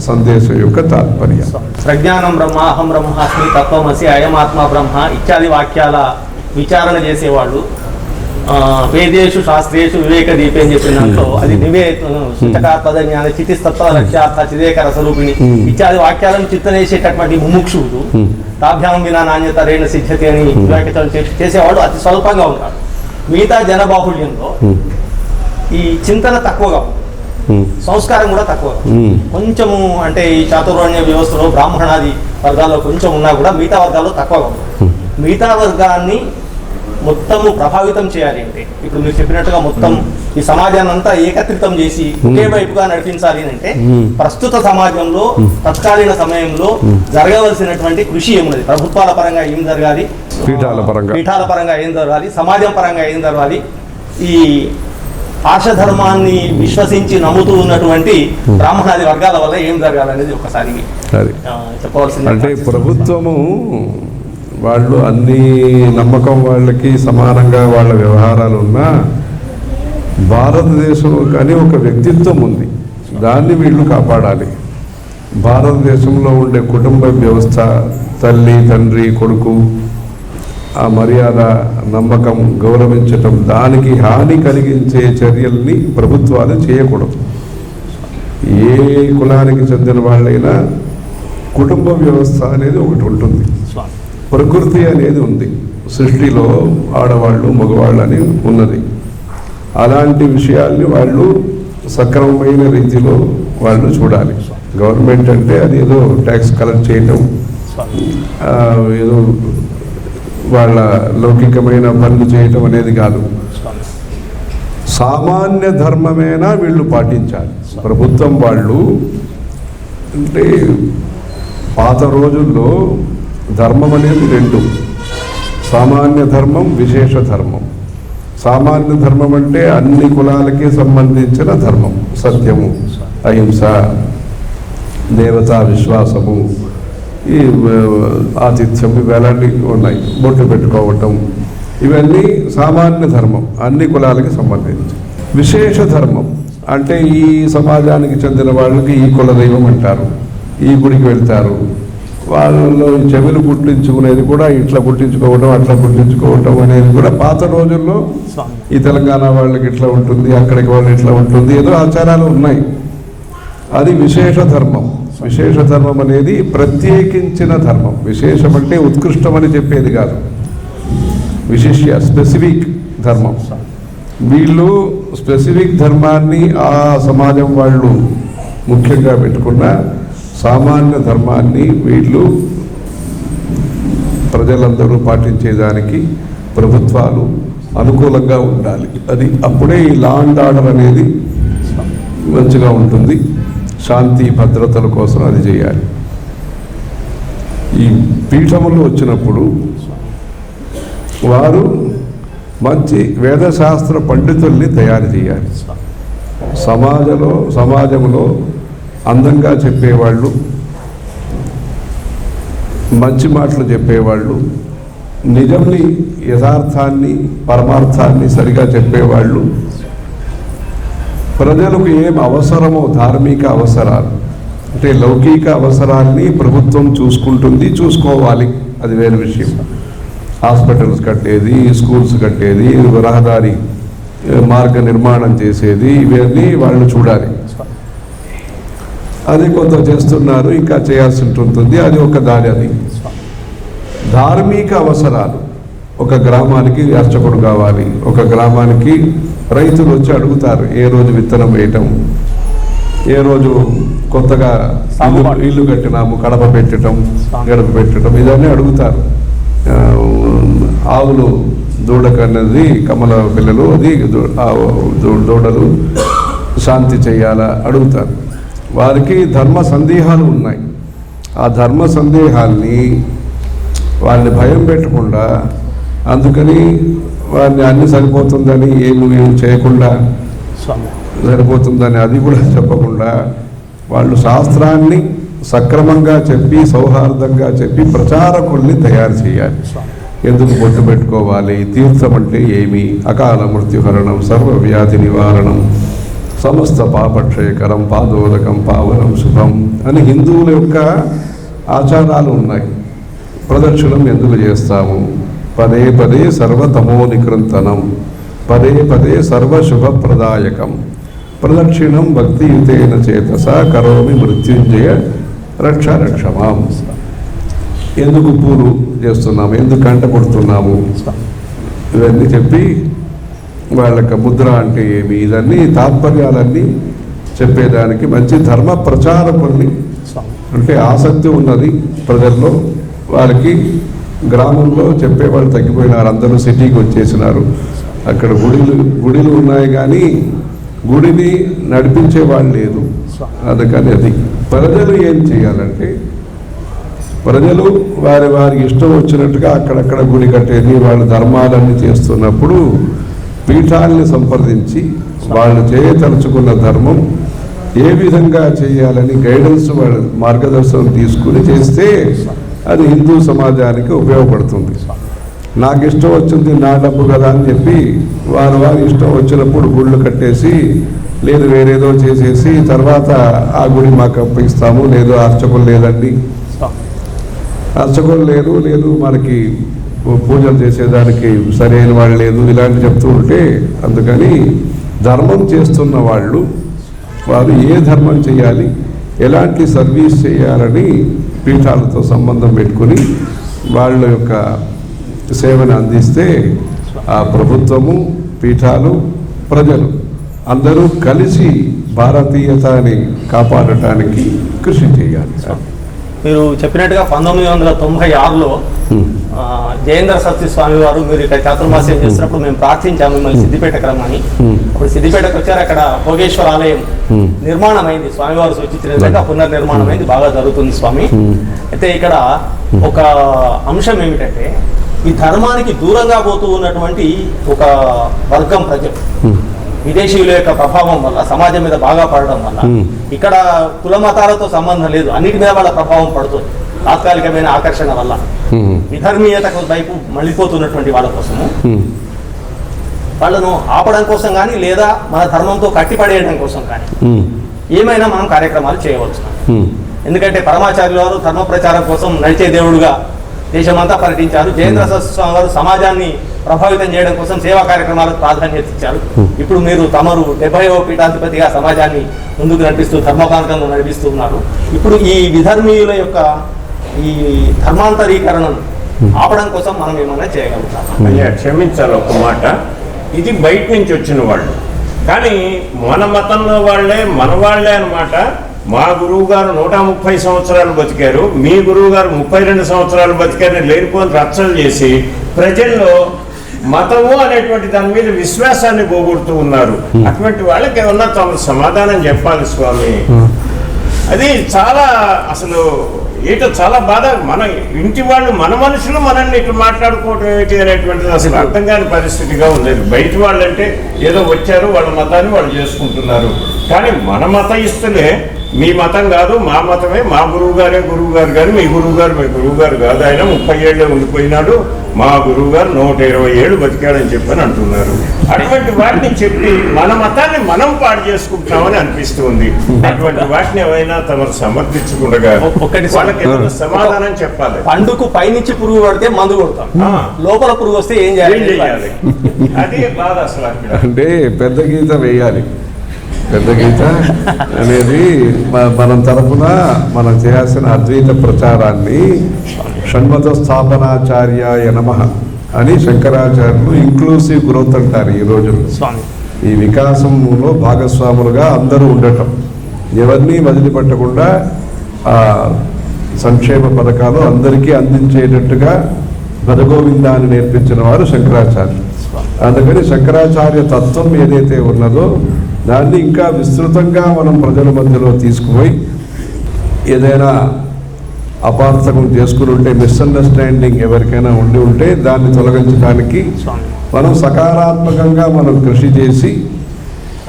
సందేశం యొక్క తాత్పర్యం. ప్రజ్ఞానం బ్రహ్మ, అహం బ్రహ్మాస్మి, తత్వమసి, అయమాత్మ బ్రహ్మ ఇత్యాది వాక్యాల విచారణ చేసేవాళ్ళు వేదేషు శాస్త్రేషు వివేక దీపే అని చెప్పిన దాంట్లో అది సూచకాత్మద జ్ఞాన చితిస్తత్వ లక్ష్యార్థ చిదేక రసరూపిణి ఇత్యాది వాక్యాలను చిత్తనేసేటటువంటి ముముక్షువులు తాభ్యాం వినా నాణ్యత రేణ సిద్ధ్యతి అని వ్యాఖ్యానం చేసేవాడు అతి స్వల్పంగా ఉంటాడు. మిగతా జనబాహుళ్యంలో ఈ చింతన తక్కువగా ఉంటుంది, సంస్కారం కూడా తక్కువ. కొంచెము అంటే ఈ చాతుర్వర్ణ్య వ్యవస్థలో బ్రాహ్మణాది వర్గాల్లో కొంచెం ఉన్నా కూడా మిగతా వర్గాల్లో తక్కువగా ఉంటుంది. మిగతా వర్గాన్ని మొత్తము ప్రభావితం చేయాలి అంటే ఇప్పుడు మీరు చెప్పినట్టుగా మొత్తం ఈ సమాజాన్ని అంతా ఏకత్రితం చేసి ఒకే వైపుగా నడిపించాలి అంటే ప్రస్తుత సమాజంలో తత్కాలీన సమయంలో జరగవలసినటువంటి కృషి ఏమున్నది, ప్రభుత్వాల పరంగా ఏం జరగాలి, పీఠాల పరంగా ఏం జరగాలి, సమాజం పరంగా ఏం జరగాలి, ఈ ఆర్షధర్మాన్ని విశ్వసించి నమ్ముతూ ఉన్నటువంటి బ్రాహ్మణాది వర్గాల వల్ల ఏం జరగాలనేది ఒకసారి చెప్పవలసింది. అంటే ప్రభుత్వము వాళ్ళు అన్ని నమ్మకం వాళ్ళకి సమానంగా వాళ్ళ వ్యవహారాలు ఉన్నా భారతదేశం కానీ ఒక వ్యక్తిత్వం ఉంది, దాన్ని వీళ్ళు కాపాడాలి. భారతదేశంలో ఉండే కుటుంబ వ్యవస్థ, తల్లి తండ్రి కొడుకు ఆ మర్యాద, నమ్మకం, గౌరవించటం, దానికి హాని కలిగించే చర్యల్ని ప్రభుత్వాలు చేయకూడదు. ఏ కులానికి చెందిన వాళ్ళైనా కుటుంబ వ్యవస్థ అనేది ఒకటి ఉంటుంది, ప్రకృతి అనేది ఉంది, సృష్టిలో ఆడవాళ్ళు మగవాళ్ళు అని ఉన్నది. అలాంటి విషయాల్ని వాళ్ళు సక్రమమైన రీతిలో వాళ్ళు చూడాలి. గవర్నమెంట్ అంటే అది ఏదో ట్యాక్స్ కలెక్ట్ చేయటం, ఏదో వాళ్ళ లౌకికమైన పనులు చేయటం అనేది కాదు. సామాన్య ధర్మమేనా వీళ్ళు పాటించాలి. ప్రభుత్వం వాళ్ళు అంటే పాత రోజుల్లో ధర్మం అనేది రెండు, సామాన్య ధర్మం, విశేష ధర్మం. సామాన్య ధర్మం అంటే అన్ని కులాలకి సంబంధించిన ధర్మం, సత్యము, అహింస, దేవతా విశ్వాసము, ఈ ఆతిథ్యం, ఇవి ఎలాంటివి ఉన్నాయి, బొట్టు పెట్టుకోవటం, ఇవన్నీ సామాన్య ధర్మం, అన్ని కులాలకి సంబంధించి. విశేష ధర్మం అంటే ఈ సమాజానికి చెందిన వాళ్ళకి ఈ కుల దైవం అంటారు, ఈ గుడికి వెళ్తారు, వాళ్ళలో చెవులు పుట్టించుకునేది కూడా ఇట్లా పుట్టించుకోవటం అట్లా పుట్టించుకోవటం అనేది కూడా పాత రోజుల్లో ఈ తెలంగాణ వాళ్ళకి ఇట్లా ఉంటుంది, అక్కడికి వాళ్ళు ఇట్లా ఉంటుంది, ఏదో ఆచారాలు ఉన్నాయి. అది విశేష ధర్మం. విశేష ధర్మం అనేది ప్రత్యేకించిన ధర్మం. విశేషం అంటే ఉత్కృష్టం అని చెప్పేది కాదు, విశిష్య స్పెసిఫిక్ ధర్మం. వీళ్ళు స్పెసిఫిక్ ధర్మాన్ని ఆ సమాజం వాళ్ళు ముఖ్యంగా పెట్టుకున్న సామాన్య ధర్మాన్ని వీళ్ళు ప్రజలందరూ పాటించేదానికి ప్రభుత్వాలు అనుకూలంగా ఉండాలి. అది అప్పుడే ఈ లా అండ్ ఆర్డర్ అనేది మంచిగా ఉంటుంది. శాంతి భద్రతల కోసం అది చేయాలి. ఈ పీఠములు వచ్చినప్పుడు వారు మంచి వేదశాస్త్ర పండితుల్ని తయారు చేయాలి. సమాజంలో అందంగా చెప్పేవాళ్ళు, మంచి మాటలు చెప్పేవాళ్ళు, నిజంని, యథార్థాన్ని, పరమార్థాన్ని సరిగా చెప్పేవాళ్ళు, ప్రజలకు ఏం అవసరమో ధార్మిక అవసరాలు అంటే లౌకిక అవసరాల్ని ప్రభుత్వం చూసుకుంటుంది, చూసుకోవాలి, అది వేరే విషయం. హాస్పిటల్స్ కట్టేది, స్కూల్స్ కట్టేది, రహదారి మార్గ నిర్మాణం చేసేది, ఇవన్నీ వాళ్ళు చూడాలి. అది కొంత చేస్తున్నారు, ఇంకా చేయాల్సి ఉంటుంది, అది ఒక దారి. అది ధార్మిక అవసరాలు. ఒక గ్రామానికి అర్చకుడు కావాలి, ఒక గ్రామానికి రైతులు వచ్చి అడుగుతారు ఏ రోజు విత్తనం వేయటం, ఏ రోజు కొత్తగా ఇల్లు కట్టినాము, కడప పెట్టడం, గడప పెట్టడం, ఇదన్నీ అడుగుతారు. ఆవులు దూడకన్నది కమల పిల్లలు, అది దూడలు శాంతి చేయాలా అడుగుతారు. వారికి ధర్మ సందేహాలు ఉన్నాయి. ఆ ధర్మ సందేహాల్ని వాళ్ళని భయం పెట్టకుండా, అందుకని వారిని అన్ని సరిపోతుందని ఏమి చేయకుండా సరిపోతుందని అది కూడా చెప్పకుండా, వాళ్ళు శాస్త్రాన్ని సక్రమంగా చెప్పి సౌహార్దంగా చెప్పి ప్రచారకుల్ని తయారు చేయాలి. ఎందుకు బొట్టు పెట్టుకోవాలి, తీర్థం అంటే ఏమి, అకాల మృత్యుహరణం, సర్వవ్యాధి నివారణం, సమస్త పాపక్షయకరం, పాదోదకం పావనం శుభం అని హిందువుల యొక్క ఆచారాలు ఉన్నాయి. ప్రదక్షిణం ఎందుకు చేస్తాము, పదే పదే సర్వతమో నికృంతనం, పదే పదే సర్వశుభప్రదాయకం, ప్రదక్షిణం భక్తియుతేన చేతస కరోమి మృత్యుంజయ రక్ష రక్షమాం. ఎందుకు పూలు చేస్తున్నాము, ఎందుకు కంట కొడుతున్నాము, ఇవన్నీ చెప్పి వాళ్ళకి ముద్ర అంటే ఏమి, ఇదన్నీ తాత్పర్యాలన్నీ చెప్పేదానికి మంచి ధర్మ ప్రచారకుల్ని, అంటే ఆసక్తి ఉన్నది ప్రజల్లో. వారికి గ్రామంలో చెప్పేవాళ్ళు తగ్గిపోయినారు, అందరూ సిటీకి వచ్చేసినారు. అక్కడ గుడిలు ఉన్నాయి కానీ గుడిని నడిపించే వాళ్ళు లేదు. అందుకని అది ప్రజలు ఏం చేయాలంటే, ప్రజలు వారికి ఇష్టం వచ్చినట్టుగా అక్కడక్కడ గుడి కట్టేది, వాళ్ళ ధర్మాలన్నీ చేస్తున్నప్పుడు పీఠాలని సంప్రదించి వాళ్ళు చేయతలుచుకున్న ధర్మం ఏ విధంగా చేయాలని గైడెన్స్, వాళ్ళ మార్గదర్శనం తీసుకుని చేస్తే అది హిందూ సమాజానికి ఉపయోగపడుతుంది. నాకు ఇష్టం వచ్చింది, నా డబ్బు కదా అని చెప్పి వారి ఇష్టం వచ్చినప్పుడు గుళ్ళు కట్టేసి, లేదు వేరేదో చేసేసి తర్వాత ఆ గుడి మాకు అప్పగిస్తాము, లేదు అర్చకులు లేదండి, అర్చకులు లేదు మనకి పూజలు చేసేదానికి సరైన వాళ్ళు లేదు, ఇలాంటి చెప్తూ ఉంటే, అందుకని ధర్మం చేస్తున్న వాళ్ళు వారు ఏ ధర్మం చేయాలి, ఎలాంటి సర్వీస్ చేయాలని పీఠాలతో సంబంధం పెట్టుకుని వాళ్ళ యొక్క సేవను అందిస్తే ఆ ప్రభుత్వము, పీఠాలు, ప్రజలు అందరూ కలిసి భారతీయతని కాపాడటానికి కృషి చేయాలి. మీరు చెప్పినట్టుగా 1996లో జయేంద్ర సరస్వతి స్వామి వారు మీరు ఇక్కడ చాతుర్మాస్యం చేస్తున్నప్పుడు మేము ప్రార్థించాము మిమ్మల్ని సిద్దిపేటకు రమ్మని. అప్పుడు సిద్దిపేటకు వచ్చారు. అక్కడ భోగేశ్వర ఆలయం నిర్మాణం అయింది, స్వామివారు సూచించిన విధంగా పునర్నిర్మాణం అయింది, బాగా జరుగుతుంది స్వామి. అయితే ఇక్కడ ఒక అంశం ఏమిటంటే, ఈ ధర్మానికి దూరంగా పోతూ ఉన్నటువంటి ఒక వర్గం ప్రజలు విదేశీయుల యొక్క ప్రభావం వల్ల సమాజం మీద బాగా పడడం వల్ల, ఇక్కడ కుల మతాలతో సంబంధం లేదు, అన్నిటి మీద వాళ్ళ ప్రభావం పడుతుంది. తాత్కాలికమైన ఆకర్షణ వల్ల విధర్మీయత వైపు మళ్ళీపోతున్నటువంటి వాళ్ళ కోసము, వాళ్ళను ఆపడం కోసం కానీ లేదా మన ధర్మంతో కట్టిపడేయడం కోసం కానీ ఏమైనా మనం కార్యక్రమాలు చేయవచ్చు. ఎందుకంటే పరమాచార్యుల వారు ధర్మ ప్రచారం కోసం నడిచే దేవుడుగా దేశమంతా పర్యటించారు. జయేంద్ర సరస్వతి స్వామి వారు సమాజాన్ని ప్రభావితం చేయడం కోసం సేవా కార్యక్రమాలకు ప్రాధాన్యత ఇచ్చారు. ఇప్పుడు మీరు తమరు 70వ పీఠాధిపతిగా సమాజాన్ని ముందుకు నడిపిస్తూ ధర్మ మార్గంలో నడిపిస్తూ ఉన్నారు. ఇప్పుడు ఈ విధర్మీయుల యొక్క ఈ ధర్మాంతరీకరణను ఆపడం కోసం మనం ఏమైనా చేయగలుగుతాం? అయ్యా క్షమించాలి ఒక మాట, ఇది బయట నుంచి వచ్చిన వాళ్ళు, కానీ మన మతంలో వాళ్ళే మన వాళ్ళే అన్నమాట. మా గురువు గారు 130 సంవత్సరాలు బతికారు, మీ గురువు గారు 32 సంవత్సరాలు బతికారు, లేనిపోని రచ్చలు చేసి ప్రజల్లో మతము అనేటువంటి దాని మీద విశ్వాసాన్ని పోగొడుతూ ఉన్నారు. అటువంటి వాళ్ళకి ఏమన్నా తమ సమాధానం చెప్పాలి స్వామి. అది చాలా అసలు ఏటో చాలా బాధ. మన ఇంటి వాళ్ళు, మన మనుషులు మనల్ని ఇట్లా మాట్లాడుకోవటం ఏంటి అనేటువంటిది అసలు అర్థం కాని పరిస్థితిగా ఉండేది. బయట వాళ్ళంటే ఏదో వచ్చారు, వాళ్ళ మతాన్ని వాళ్ళు చేసుకుంటున్నారు. కానీ మన మతయిస్తులే మీ మతం కాదు, మా మతమే, మా గురువు గారే గురువు గారు, కానీ మీ గురువు గారు మీ గురువు గారు కాదు, ఆయన 30 ఏళ్ళే ఉండిపోయినాడు, మా గురువు గారు 120 ఏళ్ళు బతికాడని చెప్పని అంటున్నారు. అటువంటి వాటిని చెప్పి మన మతాన్ని మనం పాడు చేసుకుంటున్నామని అనిపిస్తుంది. అటువంటి వాటిని ఏమైనా తమరు సమర్థించకుండా వాళ్ళకి సమాధానం చెప్పాలి. పండుకు పైనుంచి పురుగు పడితే మందు కొడతాం, లోపల పురుగు వస్తే ఏం చేయాలి? అదే బాధ అసలు. అంటే పెద్ద గీత వేయాలి. పెద్ద గీత అనేది మనం తరపున మనం చేయాల్సిన అద్వైత ప్రచారాన్ని షణ్మత స్థాపనాచార్యాయ నమః అని శంకరాచార్యులు ఇంక్లూసివ్ గ్రోత్ అంటారు. ఈ రోజు ఈ వికాసంలో భాగస్వాములుగా అందరూ ఉండటం, ఎవరిని వదిలిపెట్టకుండా ఆ సంక్షేమ పథకాలు అందరికీ అందించేటట్టుగా భజగోవిందాన్ని నేర్పించిన వారు శంకరాచార్య. అందుకని శంకరాచార్య తత్వం ఏదైతే ఉన్నదో దాన్ని ఇంకా విస్తృతంగా మనం ప్రజల మధ్యలో తీసుకుపోయి ఏదైనా అపార్థకం చేసుకుని ఉంటే, మిస్అండర్స్టాండింగ్ ఎవరికైనా ఉండి ఉంటే దాన్ని తొలగించడానికి మనం సకారాత్మకంగా మనం కృషి చేసి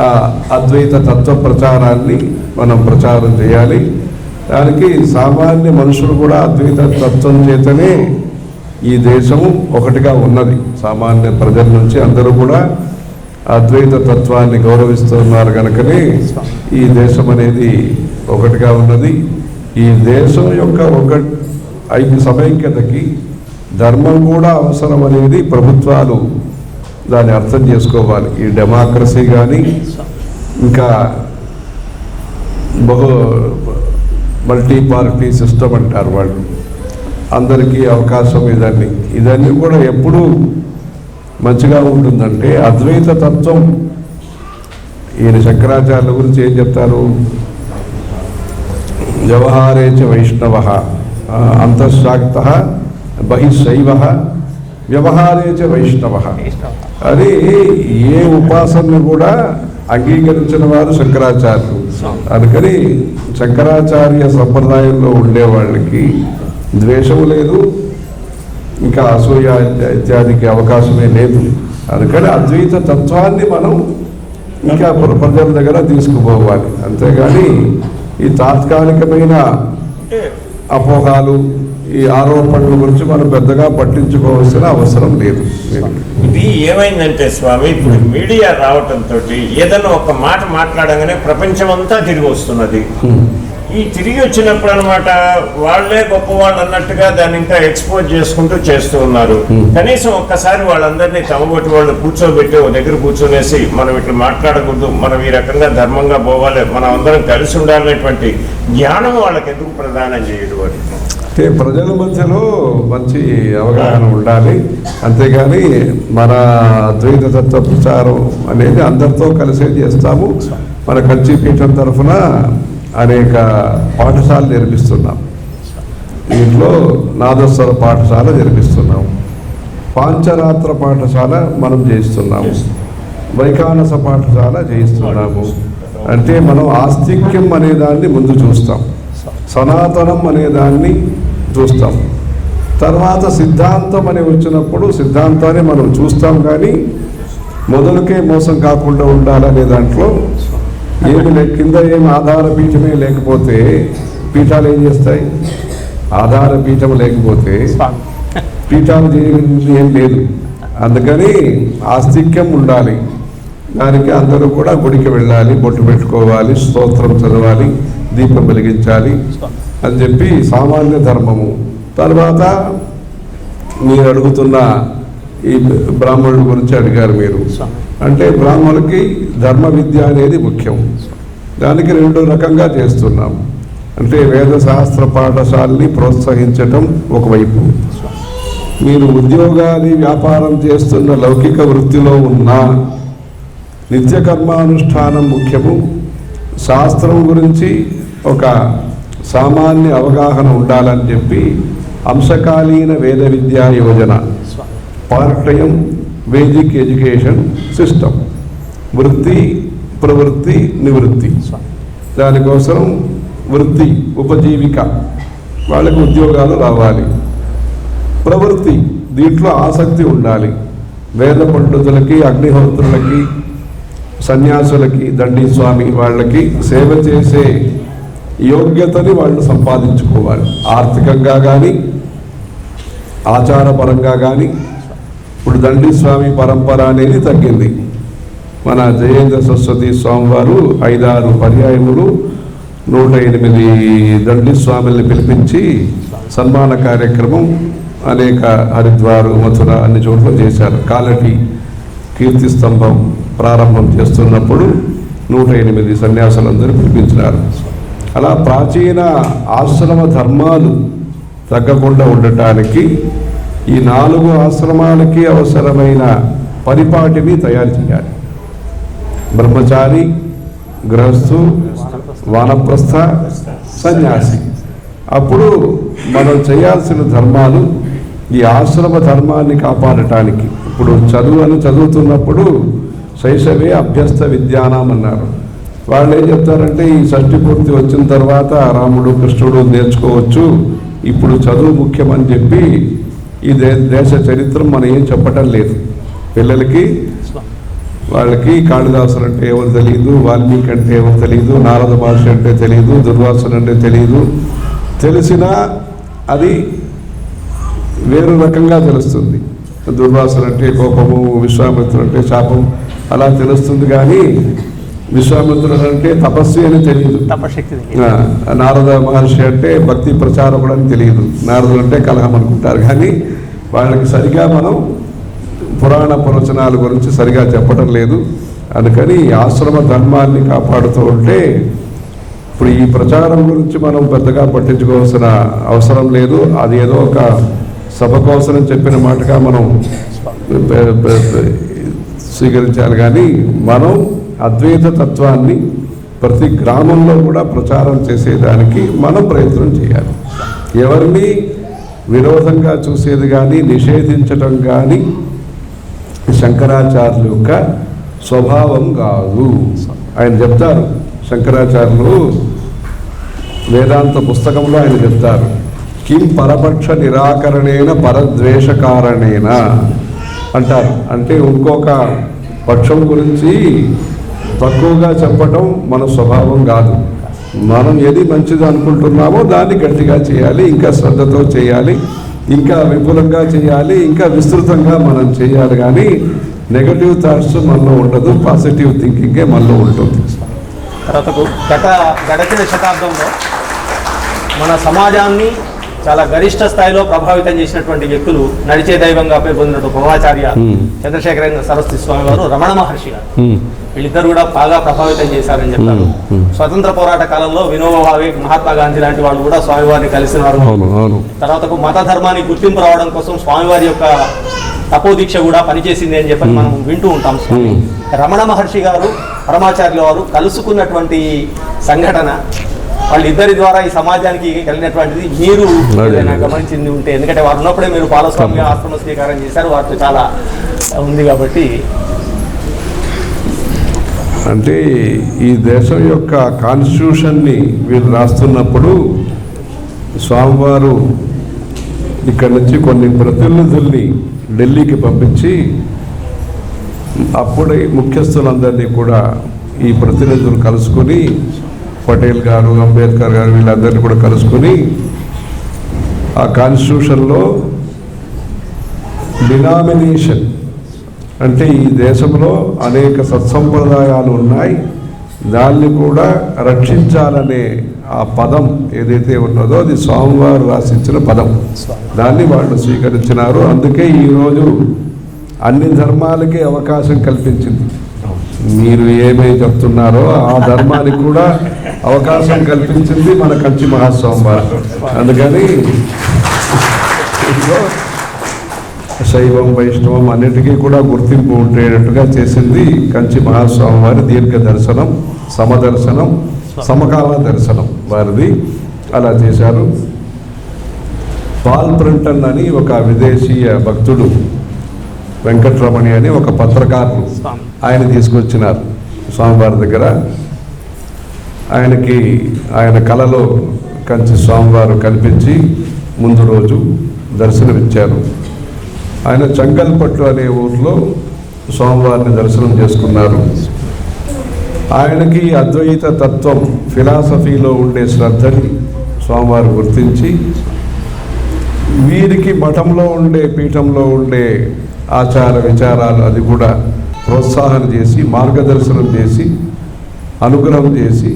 ఆ అద్వైత తత్వ ప్రచారాన్ని మనం ప్రచారం చేయాలి. దానికి సామాన్య మనుషులు కూడా అద్వైత తత్వం చేతనే ఈ దేశము ఒకటిగా ఉన్నది. సామాన్య ప్రజల నుంచి అందరూ కూడా అద్వైత తత్వాన్ని గౌరవిస్తున్నారు కనుకనే ఈ దేశం అనేది ఒకటిగా ఉన్నది. ఈ దేశం యొక్క సమైక్యతకి ధర్మం కూడా అవసరం అనేది ప్రభుత్వాలు దాన్ని అర్థం చేసుకోవాలి. ఈ డెమోక్రసీ కానీ ఇంకా మల్టీ పార్టీ సిస్టమ్ అంటారు వాళ్ళు, అందరికీ అవకాశం ఇదన్నీ కూడా ఎప్పుడు మంచిగా ఉంటుందంటే అద్వైత తత్వం. ఈయన శంకరాచార్యుల గురించి ఏం చెప్తారు? వ్యవహారేచ వైష్ణవ అంతఃశాక్త బహిశైవ వ్యవహారేచ వైష్ణవ అని ఏ ఉపాసనను కూడా అంగీకరించిన వారు శంకరాచార్యులు. అందుకని శంకరాచార్య సంప్రదాయంలో ఉండే వాళ్ళకి ద్వేషము లేదు, ఇంకా అసూయ ఇత్యాదికి అవకాశమే లేదు. అందుకని అద్వైత తత్వాన్ని మనం ఇంకా ప్రజల దగ్గర తీసుకుపోవాలి. అంతేగాని ఈ తాత్కాలికమైన అపోహాలు, ఈ ఆరోపణల గురించి మనం పెద్దగా పట్టించుకోవాల్సిన అవసరం లేదు. ఇది ఏమైందంటే స్వామి, ఇప్పుడు మీడియా రావటంతో ఏదైనా ఒక మాట మాట్లాడగానే ప్రపంచం అంతా తిరిగి వస్తున్నది. ఈ తిరిగి వచ్చినప్పుడు అనమాట వాళ్లే గొప్ప వాళ్ళు అన్నట్టుగా దాన్ని ఇంకా ఎక్స్పోజ్ చేసుకుంటూ చేస్తూ ఉన్నారు. కనీసం ఒక్కసారి వాళ్ళందరినీ తమబొట్టి వాళ్ళు కూర్చోబెట్టి ఒక దగ్గర కూర్చొనేసి మనం ఇట్లా మాట్లాడకూడదు, మనం ఈ రకంగా ధర్మంగా పోవాలి, మనం అందరం కలిసి ఉండాలనేటువంటి జ్ఞానం వాళ్ళకి ఎందుకు ప్రదానం చేయడు? అంటే ప్రజల మధ్యలో మంచి అవగాహన ఉండాలి. అంతేగాని మన ద్వైత తత్వ ప్రచారం అనేది అందరితో కలిసే చేస్తాము. మన కంచిపీఠం తరఫున అనేక పాఠశాలలు నిర్మిస్తున్నాం. దీంట్లో నాదస్వర పాఠశాల నిర్మిస్తున్నాము, పాంచరాత్ర పాఠశాల మనం చేస్తున్నాము, వైఖానస పాఠశాల చేయిస్తున్నాము. అంటే మనం ఆస్తిక్యం అనేదాన్ని ముందు చూస్తాం, సనాతనం అనేదాన్ని చూస్తాం. తర్వాత సిద్ధాంతం అని వచ్చినప్పుడు సిద్ధాంతాన్ని మనం చూస్తాం. కానీ మొదలుకే మోసం కాకుండా ఉండాలనే దాంట్లో కింద ఏమి ఆధార పీఠమే లేకపోతే పీఠాలు ఏం చేస్తాయి? ఆధార పీఠం లేకపోతే పీఠాలు చేయగలిగింది ఏం లేదు. అందుకని ఆస్తిక్యం ఉండాలి. దానికి అందరూ కూడా గుడికి వెళ్ళాలి, బొట్టు పెట్టుకోవాలి, స్తోత్రం చదవాలి, దీపం వెలిగించాలి అని చెప్పి సామాన్య ధర్మము. తర్వాత మీరు అడుగుతున్న ఈ బ్రాహ్మణుల గురించి అడిగారు మీరు. అంటే బ్రాహ్మణులకి ధర్మ విద్య అనేది ముఖ్యం. దానికి రెండు రకంగా చేస్తున్నాం. అంటే వేద శాస్త్ర పాఠశాలని ప్రోత్సహించటం ఒకవైపు, మీరు ఉద్యోగాది వ్యాపారం చేస్తున్న లౌకిక వృత్తిలో ఉన్న నిత్య కర్మానుష్ఠానం ముఖ్యము. శాస్త్రం గురించి ఒక సామాన్య అవగాహన ఉండాలని చెప్పి అంశకాలీన వేద విద్యా Yojana, part time Vedic education system, వృత్తి ప్రవృత్తి నివృత్తి, దానికోసం వృత్తి ఉపజీవిక వాళ్ళకి ఉద్యోగాలు రావాలి. ప్రవృత్తి దీంట్లో ఆసక్తి ఉండాలి. వేద పండితులకి, అగ్నిహోత్రులకి, సన్యాసులకి, దండి స్వామి వాళ్ళకి సేవ చేసే యోగ్యతని వాళ్ళు సంపాదించుకోవాలి. ఆర్థికంగా కానీ ఆచారపరంగా కానీ. ఇప్పుడు దండి స్వామి పరంపర అనేది తగ్గింది. మన జయేంద్ర సరస్వతి స్వామి వారు 5-6 పర్యాయములు 108 దండి స్వామిని పిలిపించి సన్మాన కార్యక్రమం అనేక హరిద్వారు, మథుర అన్ని చోట్ల చేశారు. కాలటి కీర్తి స్తంభం ప్రారంభం చేస్తున్నప్పుడు 108 సన్యాసులందరూ పిలిపించినారు. అలా ప్రాచీన ఆశ్రమ ధర్మాలు తగ్గకుండా ఉండటానికి ఈ 4 ఆశ్రమాలకి అవసరమైన పరిపాటిని తయారు చేయాలి. బ్రహ్మచారి, గృహస్థు, వానప్రస్థ, సన్యాసి. అప్పుడు మనం చేయాల్సిన ధర్మాలు ఈ ఆశ్రమ ధర్మాన్ని కాపాడటానికి. ఇప్పుడు చదువుతున్నప్పుడు శైశవే అభ్యస్త విద్యానాం అన్నారు. వాళ్ళు ఏం చెప్తారంటే ఈ షష్ఠి పూర్తి వచ్చిన తర్వాత రాముడు కృష్ణుడు నేర్చుకోవచ్చు, ఇప్పుడు చదువు ముఖ్యమని చెప్పి ఈ దేశ చరిత్ర మనం ఏం చెప్పటం లేదు. పిల్లలకి వాళ్ళకి కాళిదాసులు అంటే ఎవరు తెలియదు, వాల్మీకి అంటే ఎవరు తెలియదు, నారద మహర్షి అంటే తెలియదు, దుర్వాసుడు అంటే తెలియదు. తెలిసినా అది వేరు రకంగా తెలుస్తుంది. దుర్వాసుడు అంటే కోపము, విశ్వామిత్రుడు అంటే శాపం అలా తెలుస్తుంది. కానీ విశ్వామిత్రుడు అంటే తపస్వి అని తెలియదు, నారద మహర్షి అంటే భక్తి ప్రచారకుడు అని తెలియదు, నారదుడు అంటే కలహం అనుకుంటారు. కానీ వాళ్ళకి సరిగా మనం పురాణ ప్రవచనాల గురించి సరిగా చెప్పడం లేదు. అందుకని ఆశ్రమ ధర్మాన్ని కాపాడుతూ ఉంటే ఇప్పుడు ఈ ప్రచారం గురించి మనం పెద్దగా పట్టించుకోవాల్సిన అవసరం లేదు. అది ఏదో ఒక సభ కోసం చెప్పిన మాటగా మనం స్వీకరించాలి. కానీ మనం అద్వైత తత్వాన్ని ప్రతి గ్రామంలో కూడా ప్రచారం చేసేదానికి మనం ప్రయత్నం చేయాలి. ఎవరిని విరోధంగా చూసేది కానీ నిషేధించటం కానీ శంకరాచార్యుల యొక్క స్వభావం కాదు. ఆయన చెప్తారు, శంకరాచార్యులు వేదాంత పుస్తకంలో ఆయన చెప్తారు, కిం పరపక్ష నిరాకరణేన పరద్వేషకారణేన అంటారు. అంటే ఇంకొక పక్షం గురించి తక్కువగా చెప్పటం మన స్వభావం కాదు. మనం ఏది మంచిది అనుకుంటున్నామో దాన్ని గట్టిగా చేయాలి, ఇంకా శ్రద్ధతో చేయాలి, ఇంకా విపులంగా చేయాలి, ఇంకా విస్తృతంగా మనం చేయాలి. కానీ నెగటివ్ థాట్స్ మనలో ఉండదు, పాజిటివ్ థింకింగే మనలో ఉంటుంది. గడచిన శతాబ్దంలో మన సమాజాన్ని చాలా గరిష్ట స్థాయిలో ప్రభావితం చేసినటువంటి వ్యక్తులు నడిచే దైవంగా పేరు పొందినటువంటి భవాచార్య చంద్రశేఖర సరస్వతి స్వామి వారు, రమణ మహర్షి గారు, వీళ్ళిద్దరు కూడా బాగా ప్రభావితం చేశారని చెప్తారు. స్వతంత్ర పోరాట కాలంలో వినోబా భావే, మహాత్మా గాంధీ లాంటి వాళ్ళు కూడా స్వామివారిని కలిసిన వారు. తర్వాత మత ధర్మాన్ని గుర్తింపు రావడం కోసం స్వామివారి యొక్క తపోదీక్ష కూడా పనిచేసింది అని చెప్పని మనం వింటూ ఉంటాం. రమణ మహర్షి గారు, పరమాచార్యుల వారు కలుసుకున్నటువంటి సంఘటన, వాళ్ళిద్దరి ద్వారా ఈ సమాజానికి కలిగినటువంటిది మీరు గమనించింది ఉంటే, ఎందుకంటే వారు ఉన్నప్పుడే మీరు పాలస్వామి ఆశ్రమ స్వీకారం చేశారు, వారితో చాలా ఉంది కాబట్టి. అంటే ఈ దేశం యొక్క కాన్స్టిట్యూషన్ని వీళ్ళు రాస్తున్నప్పుడు స్వామివారు ఇక్కడి నుంచి కొన్ని ప్రతినిధుల్ని ఢిల్లీకి పంపించి అప్పుడే ముఖ్యస్థులందరినీ కూడా ఈ ప్రతినిధులు కలుసుకొని, పటేల్ గారు, అంబేద్కర్ గారు, వీళ్ళందరినీ కూడా కలుసుకొని ఆ కాన్స్టిట్యూషన్లో డినామినేషన్ అంటే ఈ దేశంలో అనేక సత్సంప్రదాయాలు ఉన్నాయి, దాన్ని కూడా రక్షించాలనే ఆ పదం ఏదైతే ఉన్నదో అది స్వామివారు రాసించిన పదం, దాన్ని వాళ్ళు స్వీకరించినారు. అందుకే ఈరోజు అన్ని ధర్మాలకి అవకాశం కల్పించింది. మీరు ఏమేమి చెప్తున్నారో ఆ ధర్మానికి కూడా అవకాశం కల్పించింది మన కంచి మహాస్వామి వారు. అందుకని శైవం వైష్ణవం అన్నిటికీ కూడా గుర్తింపు ఉండేటట్టుగా చేసింది కంచి మహాస్వామి వారి దీర్ఘ దర్శనం, సమదర్శనం, సమకాల దర్శనం వారిది. అలా చేశారు. పాల్ ప్రింటన్ అని ఒక విదేశీయ భక్తుడు, వెంకట్రమణి అని ఒక పత్రకారులు ఆయన తీసుకొచ్చినారు స్వామివారి దగ్గర. ఆయన కళలో కంచి స్వామివారు కనిపించి ముందు రోజు దర్శనమిచ్చారు. ఆయన చంగల్పట్టు అనే ఊర్లో స్వామివారిని దర్శనం చేసుకున్నారు. ఆయనకి అద్వైత తత్వం, ఫిలాసఫీలో ఉండే శ్రద్ధని స్వామివారు గుర్తించి వీరికి మఠంలో ఉండే, పీఠంలో ఉండే ఆచార విచారాలు అది కూడా ప్రోత్సాహన చేసి, మార్గదర్శనం చేసి, అనుగ్రహం చేసి,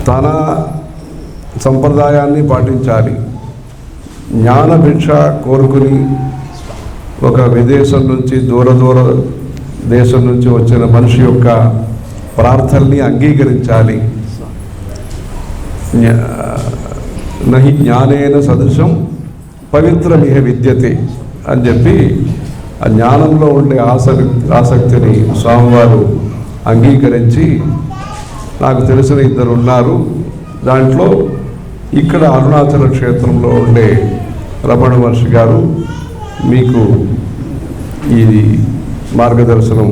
తన సంప్రదాయాన్ని పాటించాలి. జ్ఞానభిక్ష కోరుకుని ఒక విదేశం నుంచి దూర దేశం నుంచి వచ్చిన మనిషి యొక్క ప్రార్థనని అంగీకరించాలి. నహి జ్ఞానేన సదృశం పవిత్రమిహ విద్యతే అని చెప్పి ఆ జ్ఞానంలో ఉండే ఆసక్తిని స్వామివారు అంగీకరించి నాకు తెలిసిన 2 ఉన్నారు. దాంట్లో ఇక్కడ అరుణాచల క్షేత్రంలో ఉండే రమణ మహర్షి గారు మీకు ఈ మార్గదర్శనం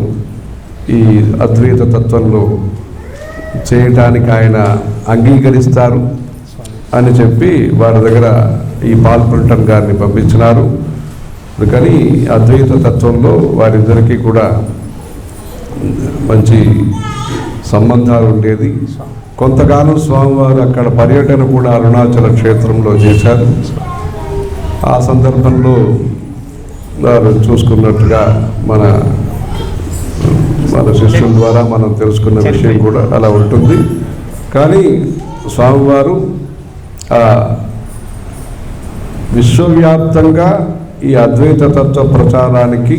ఈ అద్వైత తత్వంలో చేయటానికి ఆయన అంగీకరిస్తారు అని చెప్పి వారి దగ్గర ఈ పాల్ బ్రంటన్ గారిని పంపించినారు. అందుకని అద్వైత తత్వంలో వారిద్దరికీ కూడా మంచి సంబంధాలు ఉండేది. కొంతకాలం స్వామివారు అక్కడ పర్యటన కూడా అరుణాచల క్షేత్రంలో చేశారు. ఆ సందర్భంలో వారు చూసుకున్నట్టుగా మన శిష్యుల ద్వారా మనం తెలుసుకున్న విషయం కూడా అలా ఉంటుంది. కానీ స్వామివారు విశ్వవ్యాప్తంగా ఈ అద్వైత తత్వ ప్రచారానికి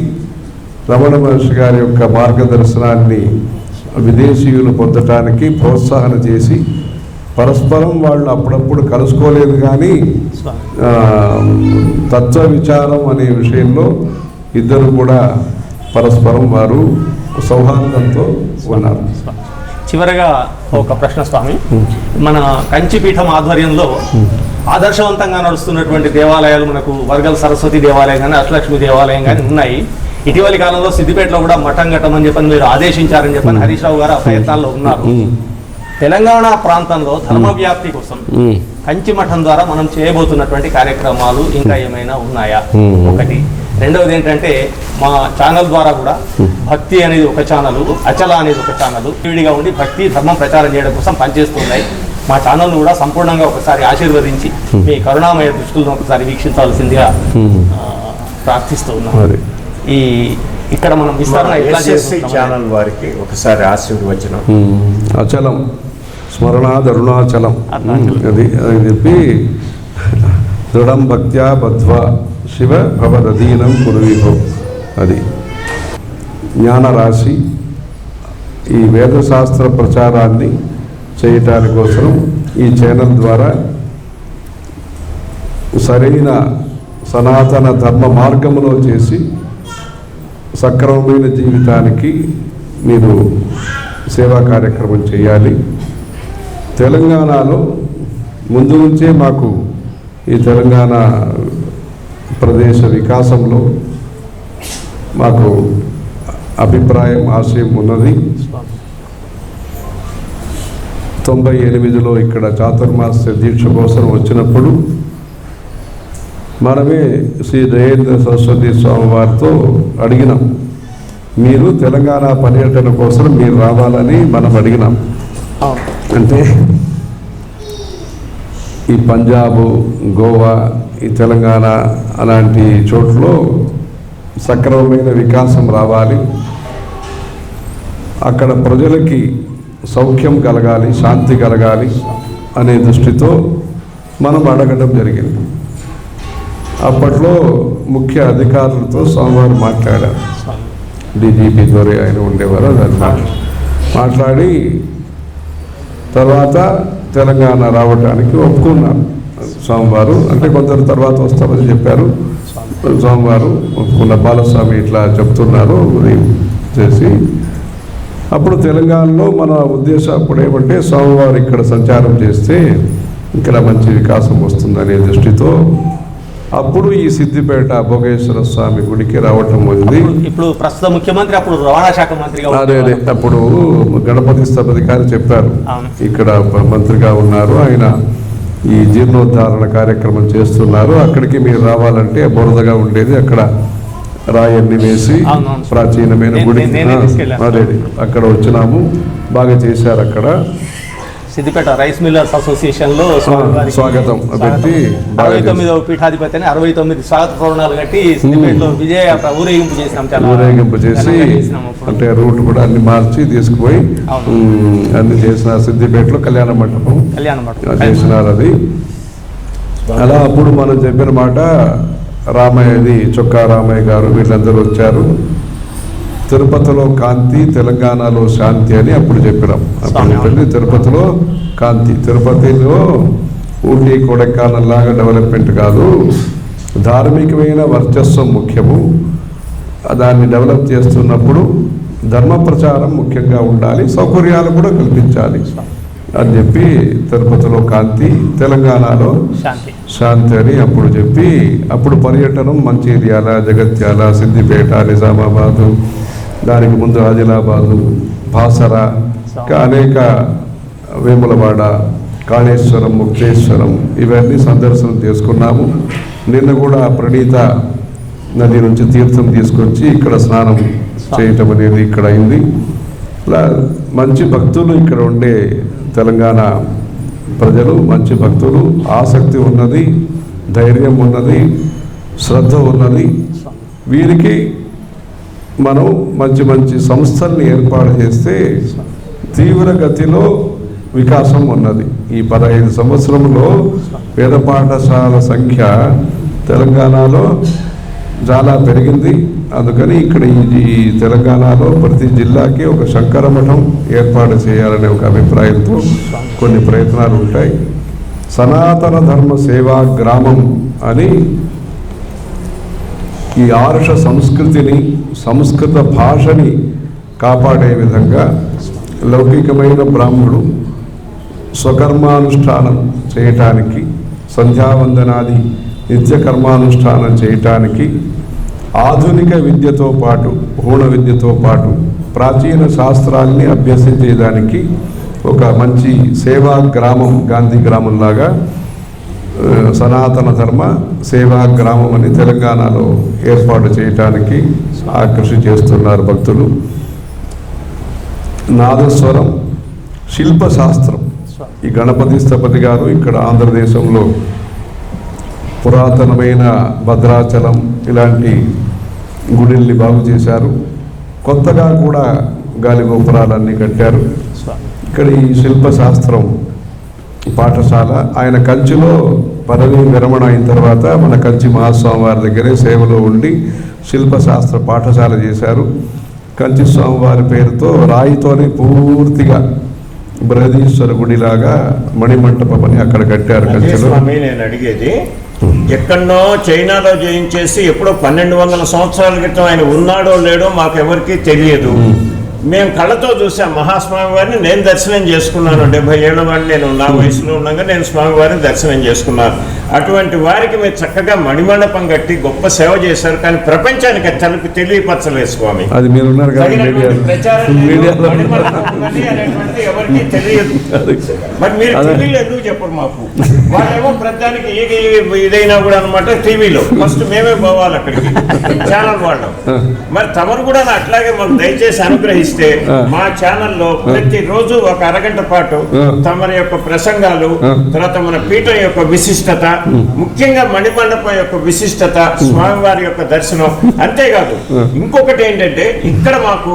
రమణ మహర్షి గారి యొక్క మార్గదర్శనాన్ని విదేశీయులు పొందటానికి ప్రోత్సాహన చేసి పరస్పరం వాళ్ళు అప్పుడప్పుడు కలుసుకోలేదు, కానీ తత్వ విచారం అనే విషయంలో ఇద్దరు కూడా పరస్పరం వారు సౌహార్దంతో ఉన్నారు. చివరగా ఒక ప్రశ్న స్వామి, మన కంచిపీఠం ఆధ్వర్యంలో ఆదర్శవంతంగా నడుస్తున్నటువంటి దేవాలయాలు మనకు వర్గల్ సరస్వతి దేవాలయం కానీ అష్టలక్ష్మి దేవాలయం కానీ ఉన్నాయి. ఇటీవలి కాలంలో సిద్దిపేటలో కూడా మఠం కట్టమని చెప్పని మీరు ఆదేశించారని చెప్పని హరీష్ రావు గారు ఆ ప్రయత్నాల్లో ఉన్నారు. తెలంగాణ ప్రాంతంలో ధర్మ వ్యాప్తి కోసం కంచి మఠం ద్వారా మనం చేయబోతున్నటువంటి కార్యక్రమాలు ఇంకా ఏమైనా ఉన్నాయా? ఒకటి. రెండవది ఏంటంటే మా ఛానల్ ద్వారా కూడా భక్తి అనేది ఒక ఛానల్, అచల అనేది ఒక ఛానల్ విడిగా ఉండి భక్తి ధర్మం ప్రచారం చేయడం కోసం పనిచేస్తున్నాయి. మా ఛానల్ను కూడా సంపూర్ణంగా ఒకసారి ఆశీర్వదించి మీ కరుణామయ దృష్టిలను ఒకసారి వీక్షించాల్సిందిగా ప్రార్థిస్తూ ఉన్నాం. ఇక్కడ మనం విస్తరణ ఛానల్ వారికి ఒకసారి ఆశీర్వచనం. అచలం స్మరణాద్ అరుణాచలం అది అని చెప్పి దృఢం భక్త్యా బద్ధ్వా శివ భవదధీనం కురువిభో, అది జ్ఞానరాశి. ఈ వేదశాస్త్ర ప్రచారాన్ని చేయటాని కోసం ఈ ఛానల్ ద్వారా సరైన సనాతన ధర్మ మార్గంలో చేసి సక్రమమైన జీవితానికి మీరు సేవా కార్యక్రమం చేయాలి. తెలంగాణలో ముందు నుంచే మాకు ఈ తెలంగాణ ప్రదేశ వికాసంలో మాకు అభిప్రాయం, ఆశయం ఉన్నది. 98లో ఇక్కడ చాతుర్మాస్య దీక్ష కోసం వచ్చినప్పుడు మనమే శ్రీ దయేంద్ర సరస్వతి స్వామి వారితో అడిగినాం, మీరు తెలంగాణ పర్యటన కోసం మీరు రావాలని మనం అడిగినాం. అంటే ఈ పంజాబు, గోవా, ఈ తెలంగాణ అలాంటి చోట్ల సక్రమమైన వికాసం రావాలి, అక్కడ ప్రజలకి సౌఖ్యం కలగాలి, శాంతి కలగాలి అనే దృష్టితో మనం అడగడం జరిగింది. అప్పట్లో ముఖ్య అధికారులతో స్వామివారు మాట్లాడారు. డీజీపీ ద్వారా ఆయన ఉండేవారు. దాన్ని మాట్లాడి తర్వాత తెలంగాణ రావడానికి ఒప్పుకున్నారు స్వామివారు. అంటే కొందరు తర్వాత వస్తామని చెప్పారు. స్వామివారు ఒప్పుకున్న. బాలస్వామి ఇట్లా చెప్తున్నారు చేసి అప్పుడు తెలంగాణలో మన ఉద్దేశం అప్పుడు ఏమంటే స్వామివారు ఇక్కడ సంచారం చేస్తే ఇక్కడ మంచి వికాసం వస్తుందనే దృష్టితో అప్పుడు ఈ సిద్దిపేట భోగేశ్వర స్వామి గుడికి రావటం ఉంది. ఇప్పుడు ప్రస్తుత ముఖ్యమంత్రి అప్పుడు రవాణా శాఖ మంత్రిగా అదే అప్పుడు గణపతి స్థపతి గారు చెప్పారు, ఇక్కడ మంత్రిగా ఉన్నారు ఆయన, ఈ జీర్ణోద్ధారణ కార్యక్రమం చేస్తున్నారు, అక్కడికి మీరు రావాలంటే బురదగా ఉండేది, అక్కడ రాయన్ని వేసి ప్రాచీనమైన గుడి అదే అక్కడ వచ్చినాము, బాగా చేశారు. అక్కడ సిద్దిపేట రైస్ మిల్లర్స్ అసోసియేషన్ లో స్వాగతం పెట్టి 69వ పీఠాధిపతి 69 స్వాగత తోరణాలు కట్టి సిద్దిపేటలో విజయ ఊరేగింపు చేసినాం. ఊరేగింపు చేసి అంటే రూట్ కూడా అన్ని మార్చి తీసుకుపోయి అన్ని చేసిన సిద్దిపేటలో కళ్యాణ మంటపం చేసినారు. అది అలా అప్పుడు మనం చెప్పిన మాట రామయ్యది చొక్కా రామయ్య గారు వీళ్ళందరూ వచ్చారు. తిరుపతిలో కాంతి, తెలంగాణలో శాంతి అని అప్పుడు చెప్పినాం. అప్పుడు చెప్పండి తిరుపతిలో కాంతి, తిరుపతిలో ఊటీ కొడైకెనాల్ లాగా డెవలప్మెంట్ కాదు, ధార్మికమైన వర్చస్వం ముఖ్యము. దాన్ని డెవలప్ చేస్తున్నప్పుడు ధర్మ ప్రచారం ముఖ్యంగా ఉండాలి, సౌకర్యాలు కూడా కల్పించాలి అని చెప్పి తిరుపతిలో కాంతి, తెలంగాణలో శాంతి అని అప్పుడు చెప్పి అప్పుడు పర్యటనం మంచిర్యాల, జగత్యాల, సిద్దిపేట, నిజామాబాదు, దానికి ముందు ఆదిలాబాదు, బాసర, ఇంకా అనేక వేములవాడ, కాళేశ్వరం, ముక్తేశ్వరం ఇవన్నీ సందర్శనం చేసుకున్నాము. నిన్న కూడా ప్రణీత నది నుంచి తీర్థం తీసుకొచ్చి ఇక్కడ స్నానం చేయటం అనేది ఇక్కడ అయింది. ఇలా మంచి భక్తులు ఇక్కడ ఉండే తెలంగాణ ప్రజలు మంచి భక్తులు, ఆసక్తి ఉన్నది, ధైర్యం ఉన్నది, శ్రద్ధ ఉన్నది. వీరికి మనం మంచి మంచి సంస్థల్ని ఏర్పాటు చేస్తే తీవ్ర గతిలో వికాసం ఉన్నది. ఈ 15 సంవత్సరంలో వేద పాఠశాల సంఖ్య తెలంగాణలో చాలా పెరిగింది. అందుకని ఇక్కడ ఈ తెలంగాణలో ప్రతి జిల్లాకి ఒక శంకర మఠం ఏర్పాటు చేయాలనే ఒక అభిప్రాయంతో కొన్ని ప్రయత్నాలు ఉంటాయి. సనాతన ధర్మ సేవా గ్రామం అని ఈ ఆర్ష సంస్కృతిని, సంస్కృత భాషని కాపాడే విధంగా లౌకికమైన బ్రాహ్మణుడు స్వకర్మానుష్ఠానం చేయటానికి, సంధ్యావందనాది నిత్య కర్మానుష్ఠానం చేయటానికి ఆధునిక విద్యతో పాటు, హూణ విద్యతో పాటు ప్రాచీన శాస్త్రాల్ని అభ్యసించేదానికి ఒక మంచి సేవా గ్రామం, గాంధీ గ్రామంలాగా సనాతన ధర్మ సేవా గ్రామం అని తెలంగాణలో ఏర్పాటు చేయటానికి కృషి చేస్తున్నారు భక్తులు. నాదస్వరం, శిల్పశాస్త్రం, ఈ గణపతి స్థపతి గారు ఇక్కడ ఆంధ్రదేశంలో పురాతనమైన భద్రాచలం ఇలాంటి గుడిల్ని బాగు చేశారు. కొత్తగా కూడా గాలి గోపురాలన్నీ కట్టారు. ఇక్కడ ఈ శిల్పశాస్త్రం పాఠశాల ఆయన కంచిలో పదవి విరమణ అయిన తర్వాత మన కంచి మహాస్వామి వారి దగ్గరే సేవలో ఉండి శిల్పశాస్త్ర పాఠశాల చేశారు. కంచి స్వామివారి పేరుతో రాయితోనే పూర్తిగా బృహదీశ్వర గుడిలాగా మణిమంటపం అని అక్కడ కట్టారు కంచిలో. స్వామి నేను అడిగేది, ఎక్కడో చైనాలో జయించేసి ఎప్పుడో 1200 సంవత్సరాల క్రితం ఆయన ఉన్నాడో లేడో మాకు ఎవరికీ తెలియదు. మేము కళ్ళతో చూసాం మహాస్వామి వారిని. నేను దర్శనం చేసుకున్నాను, 70 ఏళ్ళ వాడిని నేను, నా వయసులో ఉండగా నేను స్వామివారిని దర్శనం చేసుకున్నాను. అటువంటి వారికి మీరు చక్కగా మణిమండపం కట్టి గొప్ప సేవ చేశారు, కానీ ప్రపంచానికి తలపి తెలియపరచలేదు స్వామి. అది మీరు ఉన్నారు కదా ఎవరికి తెలియదు. మరి మీరు టీవీలో ఎందుకు చెప్పరు మాకు? వాళ్ళేమో ప్రధానికి ఇదైనా కూడా అనమాట టీవీలో ఫస్ట్ మేమే పోవాలి అక్కడికి, ఛానల్ వాళ్ళు. మరి తమరు కూడా అట్లాగే మాకు దయచేసి అనుగ్రహిస్తే మా ఛానల్లో ప్రతిరోజు ఒక అరగంట పాటు తమరి యొక్క ప్రసంగాలు, తర్వాత మన పీఠం యొక్క విశిష్టత, ముఖ్యంగా మణిమండపం యొక్క విశిష్టత, స్వామివారి యొక్క దర్శనం, అంతేకాదు ఇంకొకటి ఏంటంటే ఇక్కడ మాకు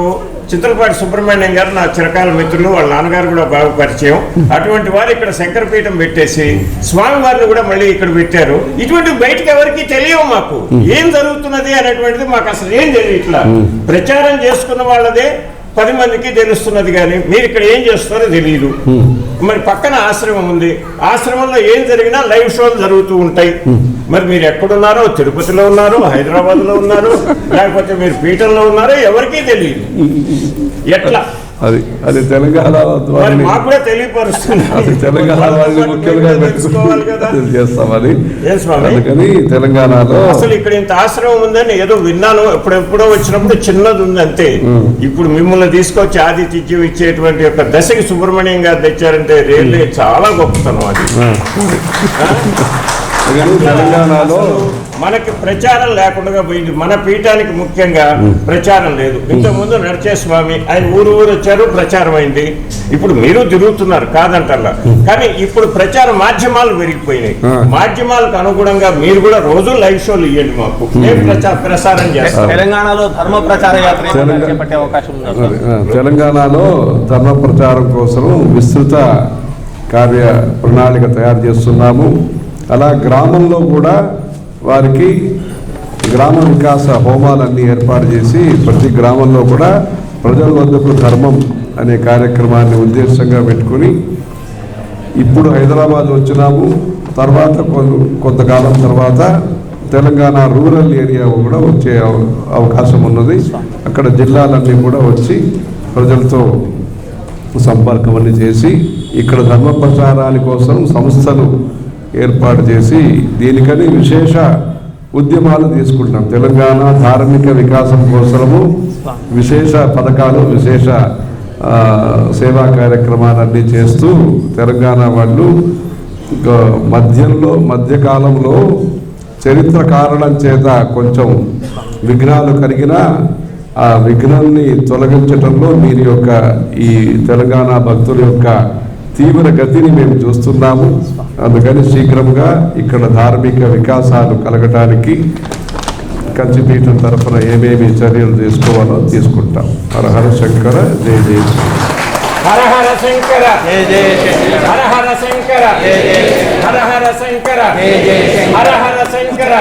చిత్రపాటి సుబ్రహ్మణ్యం గారు నా చిరకాల మిత్రులు, వాళ్ళ నాన్నగారు కూడా బాగా పరిచయం. అటువంటి వారు ఇక్కడ శంకరపీఠం పెట్టేసి స్వామివారిని కూడా మళ్ళీ ఇక్కడ పెట్టారు. ఇటువంటి బయటకు ఎవరికి తెలియవు. మాకు ఏం జరుగుతున్నది అనేటువంటిది మాకు అసలు ఏం తెలియదు. ఇట్లా ప్రచారం చేసుకున్న వాళ్ళదే 10 మందికి తెలుస్తున్నది, కానీ మీరు ఇక్కడ ఏం చేస్తారో తెలియదు. మరి పక్కన ఆశ్రమం ఉంది, ఆశ్రమంలో ఏం జరిగినా లైవ్ షోలు జరుగుతూ ఉంటాయి. మరి మీరు ఎక్కడున్నారో, తిరుపతిలో ఉన్నారు, హైదరాబాద్లో ఉన్నారు, లేకపోతే మీరు పీఠంలో ఉన్నారో ఎవరికీ తెలియదు. ఎట్లా అది తెలంగాణ మాకు కూడా తెలియపరుస్తుంది. తెలంగాణ వాళ్ళని ముఖ్యంగా చేస్తామని. అందుకని తెలంగాణలో అసలు ఇక్కడ ఇంత ఆశ్రమం ఉందని ఏదో విన్నాను, ఎప్పుడెప్పుడో వచ్చినప్పుడు చిన్నది ఉంది అంతే. ఇప్పుడు మిమ్మల్ని తీసుకొచ్చి ఆతిథ్యం ఇచ్చేటువంటి యొక్క దశకి సుబ్రహ్మణ్యం గారు తెచ్చారంటే రియల్లీ చాలా గొప్పతనం అది. తెలంగాణలో మనకి ప్రచారం లేకుండా పోయింది. మన పీఠానికి ముఖ్యంగా ప్రచారం లేదు. ఇంతకుముందు నడిచే స్వామి ఆయన ఊరు వచ్చారు, ప్రచారం అయింది. ఇప్పుడు మీరు తిరుగుతున్నారు కాదంటల్లా, కానీ ఇప్పుడు ప్రచార మాధ్యమాలు పెరిగిపోయినాయి. మాధ్యమాలకు అనుగుణంగా మీరు కూడా రోజు లైవ్ షోలు ఇవ్వండి, మాకు ప్రసారం చేస్తాం. తెలంగాణలో ధర్మ ప్రచార యాత్ర చేపట్టే అవకాశం ఉంది. తెలంగాణలో ధర్మ ప్రచారం కోసం విస్తృత కార్య ప్రణాళిక తయారు చేస్తున్నాము. అలా గ్రామంలో కూడా వారికి గ్రామ వికాస హోమాలన్నీ ఏర్పాటు చేసి ప్రతి గ్రామంలో కూడా ప్రజల వద్దకు ధర్మం అనే కార్యక్రమాన్ని ఉద్దేశంగా పెట్టుకుని ఇప్పుడు హైదరాబాద్ వచ్చినాము. తర్వాత కొంతకాలం తర్వాత తెలంగాణ రూరల్ ఏరియా కూడా వచ్చే అవకాశం ఉన్నది. అక్కడ జిల్లాలన్నీ కూడా వచ్చి ప్రజలతో సంపర్కం అన్ని చేసి ఇక్కడ ధర్మ ప్రచారాల కోసం సంస్థలు ఏర్పాటు చేసి దీనికని విశేష ఉద్యమాలు తీసుకుంటాం. తెలంగాణ ధార్మిక వికాసం కోసము విశేష పథకాలు, విశేష సేవా కార్యక్రమాలన్నీ చేస్తూ తెలంగాణ వాళ్ళు మధ్యకాలంలో చరిత్ర కారణం చేత కొంచెం విఘ్నాలు కలిగిన ఆ విఘ్నాన్ని తొలగించడంలో మీరు యొక్క ఈ తెలంగాణ భక్తుల యొక్క తీవ్ర గతిని మేము చూస్తున్నాము. అందుకని శీఘ్రంగా ఇక్కడ ధార్మిక వికాసాలు కలగటానికి కంచిపీఠం తరఫున ఏమేమి చర్యలు తీసుకోవాలో తీసుకుంటాం. హర హర శంకర జయ జయ హర హర శంకర జయ జయ హర హర శంకర జయ జయ హర హర శంకర జయ జయ హర హర శంకర.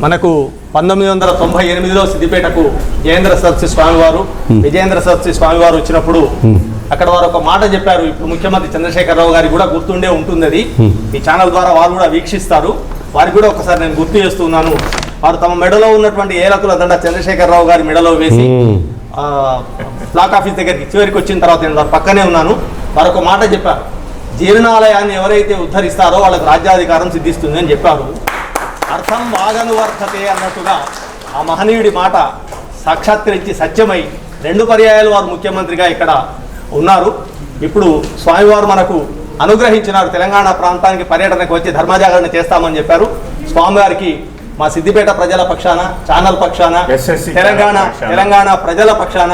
మనకు 1998లో సిద్దిపేటకు జయేంద్ర సరస్వతి స్వామివారు, విజయేంద్ర సరస్వతి స్వామివారు వచ్చినప్పుడు అక్కడ వారు ఒక మాట చెప్పారు. ఇప్పుడు ముఖ్యమంత్రి చంద్రశేఖరరావు గారికి కూడా గుర్తుండే ఉంటుంది. అది ఈ ఛానల్ ద్వారా వారు కూడా వీక్షిస్తారు. వారికి కూడా ఒకసారి నేను గుర్తు చేస్తున్నాను. వారు తమ మెడలో ఉన్నటువంటి ఏలకుల దండ చంద్రశేఖరరావు గారి మెడలో వేసి బ్లాక్ ఆఫీస్ దగ్గరికి చివరికి వచ్చిన తర్వాత నేను వారు పక్కనే ఉన్నాను. వారు ఒక మాట చెప్పారు, జీర్ణాలయాన్ని ఎవరైతే ఉద్ధరిస్తారో వాళ్ళకు రాజ్యాధికారం సిద్ధిస్తుంది అని చెప్పారు. అర్థం వాగనువర్ధతే అన్నట్టుగా ఆ మహనీయుడి మాట సాక్షాత్కరించి సత్యమై 2 పర్యాయాలు వారు ముఖ్యమంత్రిగా ఇక్కడ ఉన్నారు. ఇప్పుడు స్వామివారు మనకు అనుగ్రహించినారు. తెలంగాణ ప్రాంతానికి పర్యటనకు వచ్చి ధర్మజాగరణ చేస్తామని చెప్పారు. స్వామివారికి మా సిద్దిపేట ప్రజల పక్షాన, ఛానల్ పక్షాన, తెలంగాణ ప్రజల పక్షాన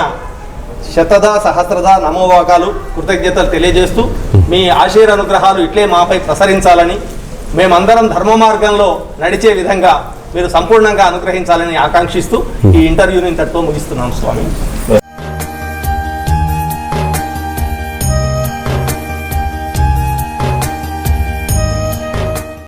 శతదా సహస్రదా నమోవాకాలు, కృతజ్ఞతలు తెలియజేస్తూ మీ ఆశీర్వానుగ్రహాలు ఇట్లే మాపై ప్రసరించాలని, మేమందరం ధర్మ మార్గంలో నడిచే విధంగా మీరు సంపూర్ణంగా అనుగ్రహించాలని ఆకాంక్షిస్తూ ఈ ఇంటర్వ్యూని ఇంతటితో ముగిస్తున్నాం స్వామి.